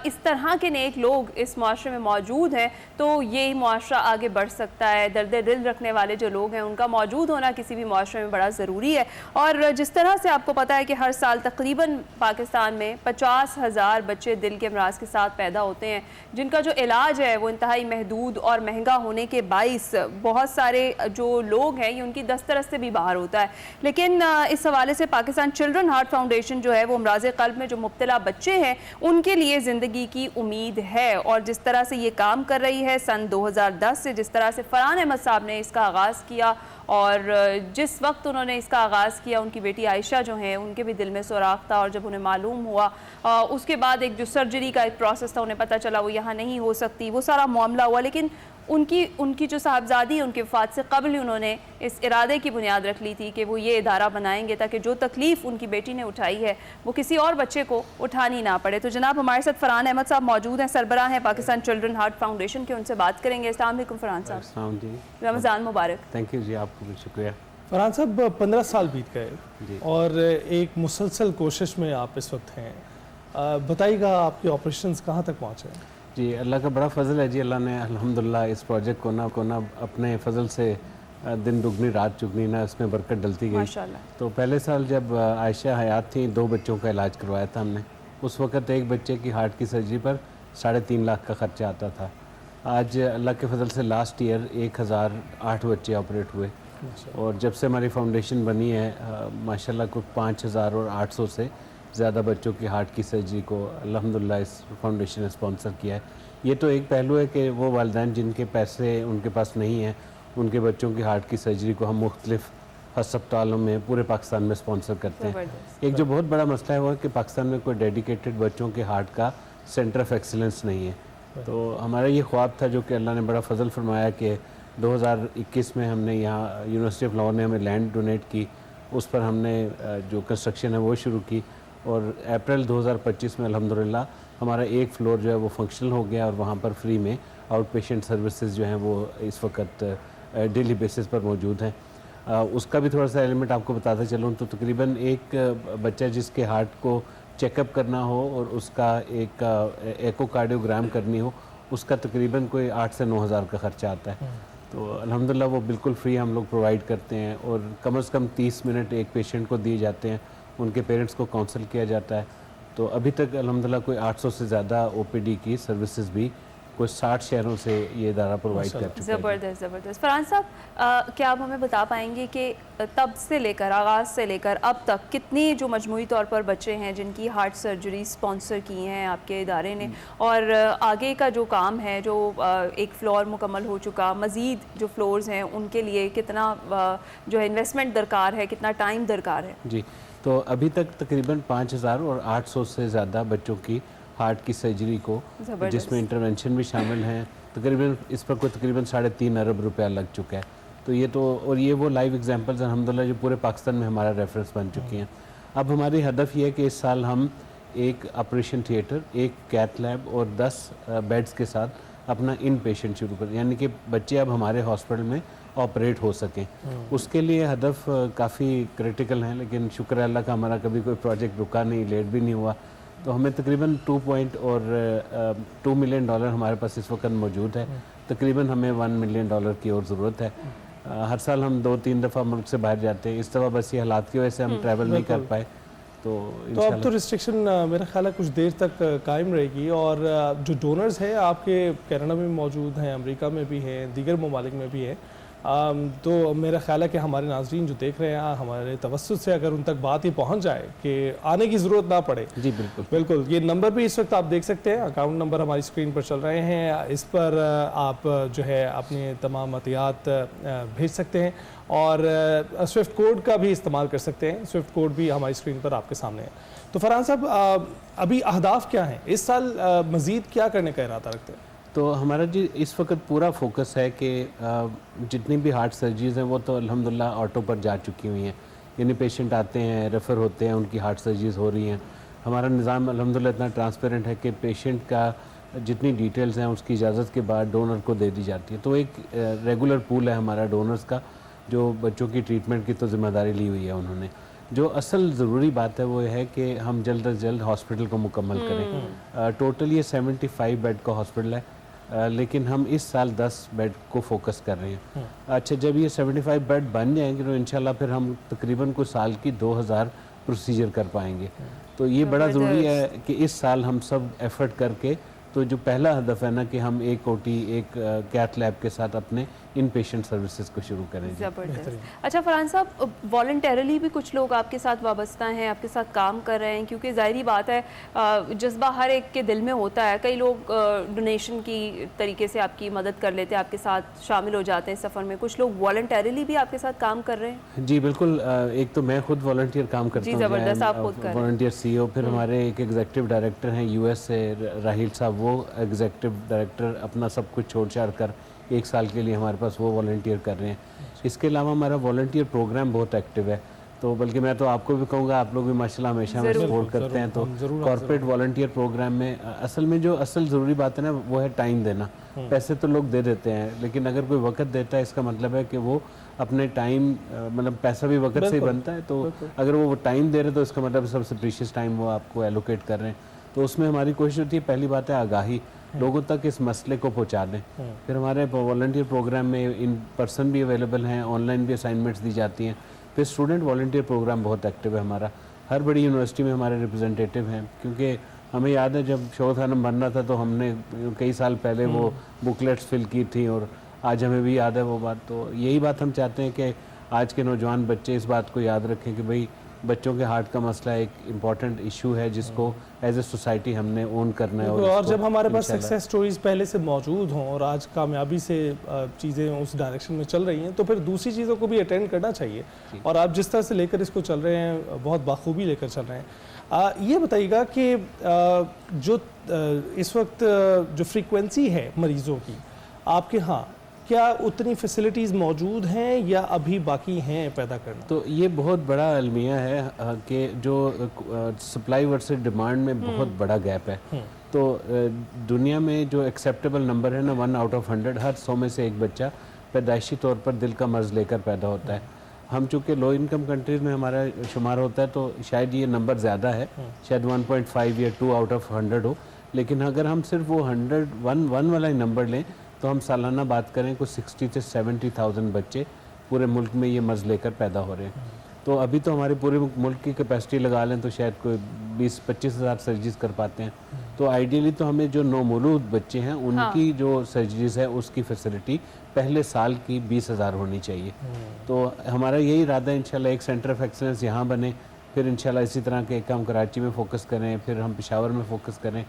इस तरह के नेक लोग इस माशरे में मौजूद हैं तो ये माशरा आगे बढ़ सकता है। दर्द दिल रखने वाले जो लोग हैं उनका मौजूद होना किसी भी माशरे में बड़ा ज़रूरी है। और जिस तरह से आपको पता है कि हर साल तकरीबन पाकिस्तान में 50,000 बच्चे दिल के अमराज के साथ पैदा होते हैं, जिनका जो इलाज है वो इंतहाई महदूद और महंगा होने के बाइस बहुत सारे जो लोग हैं ये उनकी दस्तरस से भी बाहर होता है। लेकिन इस हवाले से पाकिस्तान चिल्ड्रन हार्ट फाउंडेशन जो है वो अमराज क़ल्ब में जो मुब्तला बच्चे हैं उनके लिए ज़िंदगी की उम्मीद है, और जिस तरह से ये काम कर रही है सन 2010 से, जिस तरह से फरहान अहमद साहब ने इसका आगाज़ किया, और जिस वक्त उन्होंने इसका आगाज़ किया उनकी बेटी आयशा जो हैं उनके भी दिल में सुराख था, और जब उन्हें मालूम हुआ उसके बाद एक जो सर्जरी का एक प्रोसेस था, उन्हें पता चला वो यहाँ नहीं हो सकती, वो सारा मामला हुआ। लेकिन उनकी जो साहबजादी उनके वफ़ात से कबल ही उन्होंने इस इरादे की बुनियाद रख ली थी कि वो ये इदारा बनाएंगे ताकि जो तकलीफ़ उनकी बेटी ने उठाई है वो किसी और बच्चे को उठानी ना पड़े। तो जनाब हमारे साथ फरहान अहमद साहब मौजूद हैं, सरबराह हैं पाकिस्तान चिल्ड्रन हार्ट फाउंडेशन के, उनसे बात करेंगे। अस्सलाम वालेकुम फरहान साहब, रमज़ान मुबारक। थैंक यू जी, आपको भी शुक्रिया। फरहान साहब 15 साल बीत गए और एक मुसलसल कोशिश में आप इस वक्त हैं, बताइएगा आपके ऑपरेशंस कहाँ तक पहुँचे? जी, अल्लाह का बड़ा फजल है जी। अल्लाह ने अल्हम्दुलिल्लाह इस प्रोजेक्ट को ना अपने फजल से दिन दुगनी रात चुगनी ना इसमें बरकत डलती गई। माशाल्लाह। तो पहले साल जब आयशा हयात थी 2 बच्चों का इलाज करवाया था हमने। उस वक़्त एक बच्चे की हार्ट की सर्जरी पर 3.5 लाख का ख़र्चा आता था। आज अल्लाह के फजल से लास्ट ईयर 1008 बच्चे ऑपरेट हुए, और जब से हमारी फाउंडेशन बनी है माशाल्लाह कुछ 5800 से ज़्यादा बच्चों की हार्ट की सर्जरी को अल्हम्दुलिल्लाह इस फाउंडेशन ने स्पॉन्सर किया है। ये तो एक पहलू है कि वो वालिदैन जिनके पैसे उनके पास नहीं हैं, उनके बच्चों की हार्ट की सर्जरी को हम मुख्तलिफ अस्पतालों में पूरे पाकिस्तान में स्पॉन्सर करते हैं। एक जो बहुत बड़ा मसला है वो है कि पाकिस्तान में कोई डेडिकेटेड बच्चों के हार्ट का सेंटर ऑफ एक्सीलेंस नहीं है। तो हमारा ये ख्वाब था जो कि अल्लाह ने बड़ा फजल फरमाया कि 2021 में हमने यहाँ यूनिवर्सिटी ऑफ लाहौर ने हमें लैंड डोनेट की, उस पर हमने जो कंस्ट्रक्शन है वो शुरू की, और अप्रैल 2025 में अल्हम्दुलिल्लाह हमारा एक फ्लोर जो है वो फंक्शनल हो गया, और वहाँ पर फ्री में आउट पेशेंट सर्विसेज जो हैं वो इस वक्त डेली बेसिस पर मौजूद हैं। उसका भी थोड़ा सा एलिमेंट आपको बताते चलूँ तो तकरीबन एक बच्चा जिसके हार्ट को चेकअप करना हो और उसका एक एकोकार्डियोग्राम करनी हो, उसका तकरीबन कोई 8 से 9 हज़ार का ख़र्चा आता है। तो अल्हम्दुलिल्लाह वो बिल्कुल फ्री हम लोग प्रोवाइड करते हैं, और कम से कम 30 मिनट एक पेशेंट को दिए जाते हैं, उनके पेरेंट्स को काउंसल किया जाता है। तो अभी तक अल्हम्दुलिल्लाह कोई 800 से ज़्यादा ओपीडी की सर्विसेज भी कोई 60 शहरों से ये इदारा प्रोवाइड कर चुका है। ज़बरदस्त ज़बरदस्त। फरहान साहब, क्या आप हमें बता पाएंगे कि तब से लेकर आगाज़ से लेकर अब तक कितनी जो मजमूई तौर पर बच्चे हैं जिनकी हार्ट सर्जरी स्पॉन्सर की हैं आपके इदारे ने, और आगे का जो काम है, जो एक फ्लोर मुकम्मल हो चुका, मज़ीद जो फ्लोर्स हैं उनके लिए कितना जो है इन्वेस्टमेंट दरकार है, कितना टाइम दरकार है? जी, तो अभी तक तकरीबन 5800 से ज़्यादा बच्चों की हार्ट की सर्जरी को, जिसमें इंटरवेंशन भी शामिल हैं, तकरीबन इस पर कोई तकरीबन 3.5 अरब रुपया लग चुका है। तो ये तो, और ये वो लाइव एग्जांपल्स अल्हम्दुलिल्लाह जो पूरे पाकिस्तान में हमारा रेफरेंस बन चुकी हैं। अब हमारी हदफ ये है कि इस साल हम एक ऑपरेशन थिएटर, एक कैथ लैब और 10 बेड्स के साथ अपना इन पेशेंट शुरू करें, यानी कि बच्चे अब हमारे हॉस्पिटल में ऑपरेट हो सकें। उसके लिए हदफ काफ़ी क्रिटिकल हैं, लेकिन शुक्र है अल्लाह का हमारा कभी कोई प्रोजेक्ट रुका नहीं, लेट भी नहीं हुआ। तो हमें तकरीबन 2 मिलियन डॉलर हमारे पास इस वक्त मौजूद है। तकरीबन हमें $1 मिलियन की और ज़रूरत है। हर साल हम 2-3 दफ़ा मुल्क से बाहर जाते हैं, इस दफ़ा बस ये हालात की वजह से हम ट्रैवल नहीं कर पाए। तो अब तो रिस्ट्रिक्शन मेरा ख्याल है कुछ देर तक कायम रहेगी। और जो डोनर्स हैं आपके कनाडा में मौजूद हैं, अमेरिका में भी हैं, दीगर ममालिक में भी हैं, तो मेरा ख्याल है कि हमारे नाज़रीन जो देख रहे हैं, हमारे तवस्सुत से अगर उन तक बात ही पहुंच जाए कि आने की ज़रूरत ना पड़े। जी बिल्कुल बिल्कुल। ये नंबर भी इस वक्त आप देख सकते हैं, अकाउंट नंबर हमारी स्क्रीन पर चल रहे हैं, इस पर आप जो है अपने तमाम अतियात भेज सकते हैं और स्विफ्ट कोड का भी इस्तेमाल कर सकते हैं। स्विफ्ट कोड भी हमारी स्क्रीन पर आपके सामने है। तो फरहान साहब, अभी अहदाफ क्या हैं इस साल, मज़ीद क्या करने का इरादा रखते हैं? तो हमारा जी इस वक्त पूरा फोकस है कि जितनी भी हार्ट सर्जरीज़ हैं वो तो अल्हम्दुलिल्लाह ऑटो पर जा चुकी हुई हैं। यानी पेशेंट आते हैं, रेफ़र होते हैं, उनकी हार्ट सर्जरीज़ हो रही हैं। हमारा निज़ाम अल्हम्दुलिल्लाह इतना ट्रांसपेरेंट है कि पेशेंट का जितनी डिटेल्स हैं उसकी इजाज़त के बाद डोनर को दे दी जाती है। तो एक रेगुलर पूल है हमारा डोनर्स का, जो बच्चों की ट्रीटमेंट की तो ज़िम्मेदारी ली हुई है उन्होंने। जो असल ज़रूरी बात है वो है कि हम जल्द अज जल्द हॉस्पिटल को मुकम्मल करें। टोटल ये 75 बेड का हॉस्पिटल है, लेकिन हम इस साल 10 बेड को फोकस कर रहे हैं। अच्छा, जब ये 75 बेड बन जाएंगे तो इंशाल्लाह फिर हम तकरीबन कुछ साल की 2000 प्रोसीजर कर पाएंगे। तो ये बड़ा ज़रूरी है कि इस साल हम सब एफर्ट करके, तो जो पहला हदफ है ना कि हम एक ओटी, एक कैथ लैब के साथ अपने इन पेशेंट सर्विसेज को शुरू करें। ज़बरदस्त। अच्छा फरहान साहब, वॉलंटरली भी कुछ लोग आपके साथ वाबस्ता हैं, आपके साथ काम कर रहे हैं, क्योंकि ज़ाहिरी बात है जज्बा हर एक के दिल में होता है। कई लोग डोनेशन की तरीके से आपकी मदद कर लेते हैं, आपके साथ शामिल हो जाते हैं सफ़र में। कुछ लोग वॉलंटरली भी आपके साथ काम कर रहे हैं? जी बिल्कुल। एक तो मैं खुद वॉलंटियर काम करता हूँ, ज़बरदस्त, आप खुद कर वॉलंटियर CEO। फिर हमारे एक एग्जीक्यूटिव डायरेक्टर हैं US से, राहिल साहब, वो एग्जीक्यूटिव डायरेक्टर अपना सब कुछ छोड़ छाड़ कर 1 साल के लिए हमारे पास वो वॉलंटियर कर रहे हैं। इसके अलावा हमारा वॉलंटियर प्रोग्राम बहुत एक्टिव है। तो बल्कि मैं तो आपको भी कहूँगा, आप लोग भी माशाल्लाह हमेशा हमें सपोर्ट करते हैं। तो कॉर्पोरेट वॉलंटियर प्रोग्राम में असल में जो असल ज़रूरी बात है ना वो है टाइम देना। पैसे तो लोग दे देते हैं, लेकिन अगर कोई वक्त देता है इसका मतलब है कि वो अपने टाइम, मतलब पैसा भी वक्त से ही बनता है, तो अगर वो टाइम दे रहे तो इसका मतलब सबसे प्रीशियस टाइम वो आपको एलोकेट कर रहे हैं। तो उसमें हमारी कोशिश होती है, पहली बात है आगाही, लोगों तक इस मसले को पहुंचा दें। फिर हमारे वॉलंटियर प्रोग्राम में इन पर्सन भी अवेलेबल हैं, ऑनलाइन भी असाइनमेंट्स दी जाती हैं। फिर स्टूडेंट वॉलंटियर प्रोग्राम बहुत एक्टिव है हमारा। हर बड़ी यूनिवर्सिटी में हमारे रिप्रेजेंटेटिव हैं, क्योंकि हमें याद है जब शोध खानम बन रहा था तो हमने कई साल पहले वो बुकलेट्स फिल की थी, और आज हमें भी याद है वो बात। तो यही बात हम चाहते हैं कि आज के नौजवान बच्चे इस बात को याद रखें कि भाई बच्चों के हार्ट का मसला एक इम्पॉर्टेंट इशू है जिसको एज ए सोसाइटी हमने ओन करना है। और जब हमारे पास सक्सेस स्टोरीज पहले से मौजूद हों और आज कामयाबी से चीज़ें उस डायरेक्शन में चल रही हैं, तो फिर दूसरी चीज़ों को भी अटेंड करना चाहिए। और आप जिस तरह से लेकर इसको चल रहे हैं, बहुत बाखूबी लेकर चल रहे हैं। ये बताइएगा कि जो इस वक्त जो फ्रीक्वेंसी है मरीज़ों की आपके यहाँ, क्या उतनी फैसिलिटीज़ मौजूद हैं या अभी बाकी हैं पैदा करना? तो ये बहुत बड़ा अलमिया है कि जो सप्लाई वर्सेस डिमांड में बहुत बड़ा गैप है। तो दुनिया में जो एक्सेप्टेबल नंबर है ना 1 आउट ऑफ 100, हर 100 में से एक बच्चा पैदाइशी तौर पर दिल का मर्ज़ लेकर पैदा होता है। हम चूँकि लो इनकम कंट्रीज़ में हमारा शुमार होता है तो शायद ये नंबर ज़्यादा है, शायद 1.5 या 2 आउट ऑफ 100 हो। लेकिन अगर हम सिर्फ वो 101 वाला ही नंबर लें तो हम सालाना बात करें कुछ 60 से 70,000 बच्चे पूरे मुल्क में ये मर्ज़ लेकर पैदा हो रहे हैं। तो अभी तो हमारे पूरे मुल्क की कैपेसिटी लगा लें तो शायद कोई 20-25 हज़ार सर्जरीज कर पाते हैं। तो आइडियली तो हमें जो नौमौलूद बच्चे हैं उनकी जो सर्जरीज है उसकी फैसिलिटी पहले साल की 20,000 होनी चाहिए। तो हमारा यही इरादा है इंशाल्लाह एक सेंटर ऑफ एक्सीलेंस यहाँ बने, फिर इंशाल्लाह इसी तरह के एक हम कराची में फोकस करें, फिर हम पेशावर में फोकस करें,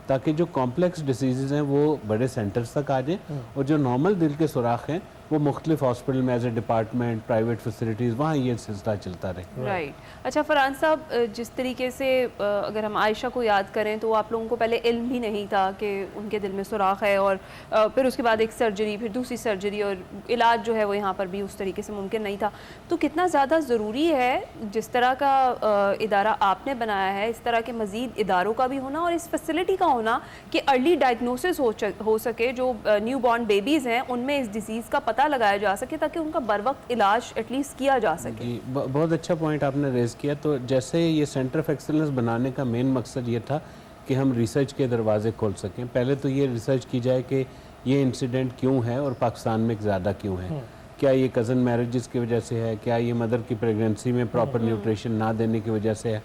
ताकि जो कॉम्प्लेक्स डिसीज़ हैं वो बड़े सेंटर्स तक आ जाएँ और जो नॉर्मल दिल के सुराख हैं वो मुख्तलिफ हॉस्पिटल में as a department, private facilities, वहाँ ये सिलसिला चलता रहे। राइट। अच्छा फरहान साहब, जिस तरीके से अगर हम आयशा को याद करें तो आप लोगों को पहले इल्म भी नहीं था कि उनके दिल में सुराख है, और फिर उसके बाद एक सर्जरी, फिर दूसरी सर्जरी, और इलाज जो है वो यहाँ पर भी उस तरीके से मुमकिन नहीं था। तो कितना ज़्यादा ज़रूरी है जिस तरह का इदारा आपने बनाया है, इस तरह के मज़ीद इदारों का भी होना और इस फैसिलिटी का होना कि अर्ली डायग्नोसिस हो सके, जो न्यू बॉर्न बेबीज़ हैं उनमें इस डिज़ीज़ का पता पता लगाया जा सके ताकि उनका बर वक्त इलाज एटलीस्ट किया जा सके। जी बहुत अच्छा पॉइंट आपने रेज़ किया। तो जैसे ये सेंटर ऑफ एक्सीलेंस बनाने का मेन मकसद ये था कि हम रिसर्च के दरवाजे खोल सकें। पहले तो ये रिसर्च की जाए कि ये इंसिडेंट क्यों है और पाकिस्तान में ज़्यादा क्यों है। क्या ये कज़न मैरिजेस की वजह से है, क्या ये मदर की प्रेगनेंसी में प्रॉपर न्यूट्रिशन ना देने की वजह से है।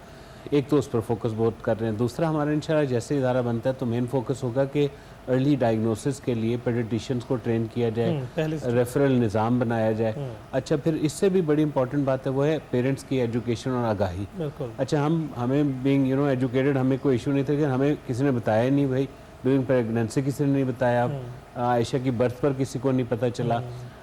एक तो उस पर फोकस बहुत कर रहे हैं। दूसरा हमारा इंशाल्लाह जैसे इदारा बनता है तो मेन फोकस होगा कि अर्ली डायग्नोसिस के लिए पेडिट्रिशियंस को ट्रेन किया जाए, रेफरल निज़ाम बनाया जाए। अच्छा फिर इससे भी बड़ी इंपॉर्टेंट बात है वो है पेरेंट्स की एजुकेशन और आगाही। अच्छा हमें बीइंग एजुकेटेड हमें कोई इशू नहीं था, लेकिन हमें किसी ने बताया नहीं भाई, ड्यूरिंग प्रेगनेंसी किसी ने नहीं बताया, आयशा की बर्थ पर किसी को नहीं पता चला।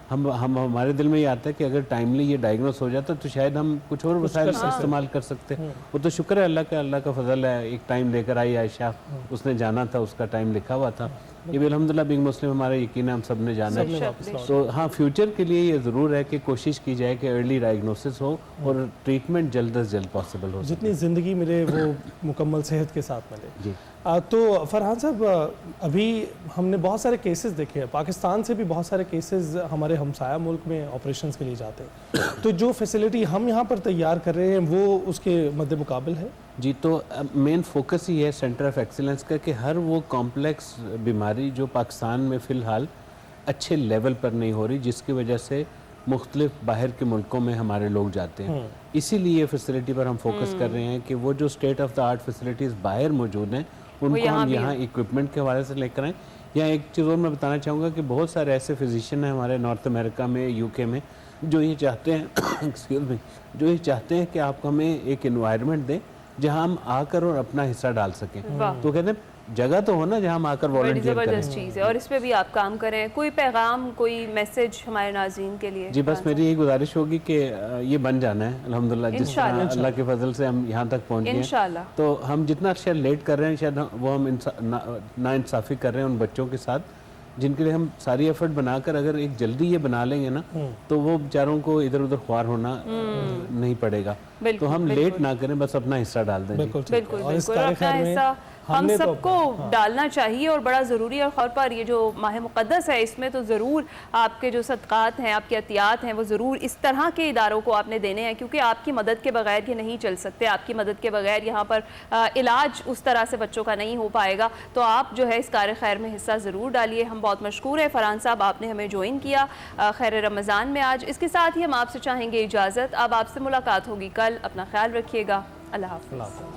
हम हमारे दिल में ये आता है कि अगर टाइमली ये डायग्नोस हो जाता तो शायद हम कुछ और वसाइल इस्तेमाल कर सकते। वो तो शुक्र है अल्लाह का फजल है, एक टाइम लेकर आई आयशा, उसने जाना था, उसका टाइम लिखा हुआ था। ये भी अल्हम्दुलिल्लाह बीइंग मुस्लिम हमारा यकीन है, हम सब ने जाना है। तो हाँ फ्यूचर के लिए ये ज़रूर है कि कोशिश की जाए कि अर्ली डायग्नोसिस हो और ट्रीटमेंट जल्द अज जल्द पॉसिबल हो। जितनी ज़िंदगी मिले वो मुकम्मल सेहत के साथ मिले। जी तो फरहान साहब, अभी हमने बहुत सारे केसेस देखे हैं, पाकिस्तान से भी बहुत सारे केसेस हमारे हमसाया मुल्क में ऑपरेशंस के लिए जाते हैं। तो जो फैसिलिटी हम यहाँ पर तैयार कर रहे हैं वो उसके मद्दे मुकाबिल है? जी तो मेन फोकस ही है सेंटर ऑफ एक्सीलेंस का कि हर वो कॉम्प्लेक्स बीमारी जो पाकिस्तान में फ़िलहाल अच्छे लेवल पर नहीं हो रही, जिसकी वजह से मुख्तलिफ बाहर के मुल्कों में हमारे लोग जाते हैं, इसीलिए फैसिलिटी पर हम फोकस कर रहे हैं कि वो जो state of the art facilities बाहर मौजूद हैं उनको हम यहाँ इक्विपमेंट के हवाले से लेकर आएँ। या एक चीज़ और मैं बताना चाहूँगा कि बहुत सारे ऐसे फिजिशियन हैं हमारे नॉर्थ अमेरिका में, यूके में, जो ये चाहते हैं एक्सक्यूज़ मी, जो ये चाहते हैं कि आप हमें एक एनवायरनमेंट दें जहां हम आकर और अपना हिस्सा डाल सकें। तो कहते हैं जगह तो हो ना जहां हम आकर वॉलंटियर करें। ज़बरदस्त चीज़ है और इस पे भी आप काम करें। कोई पैगाम, कोई मैसेज हमारे नाज़रीन के लिए? जी बस मेरी यही गुजारिश होगी कि ये बन जाना है अल्हम्दुलिल्लाह, जिस तरह अल्लाह के फजल से हम यहाँ तक पहुँच गए। तो हम जितना शायद लेट कर रहे हैं शायद वो हम नाइंसाफ़ी कर रहे हैं उन बच्चों के साथ जिनके लिए हम सारी एफर्ट बनाकर अगर एक जल्दी ये बना लेंगे ना तो वो बेचारों को इधर उधर ख्वार होना नहीं पड़ेगा। तो हम लेट ना करें, बस अपना हिस्सा डाल दें। बिल्कुल अपना हिस्सा हम सबको डालना चाहिए और बड़ा ज़रूरी है। और ख़ास पर ये जो माह मुक़द्दस है इसमें तो ज़रूर आपके जो सदक़ात हैं, आपके अतियात हैं, वो ज़रूर इस तरह के इदारों को आपने देने हैं, क्योंकि आपकी मदद के बगैर ये नहीं चल सकते। आपकी मदद के बगैर यहाँ पर इलाज उस तरह से बच्चों का नहीं हो पाएगा। तो आप जो है इस कार खैर में हिस्सा ज़रूर डालिए। हम बहुत मशकूर है फरहान साहब, आपने हमें ज्वाइन किया खैर रमज़ान में आज। इसके साथ ही हम आपसे चाहेंगे इजाज़त। अब आपसे मुलाकात होगी कल। अपना ख्याल रखिएगा। अल्लाह हाफ़िज़।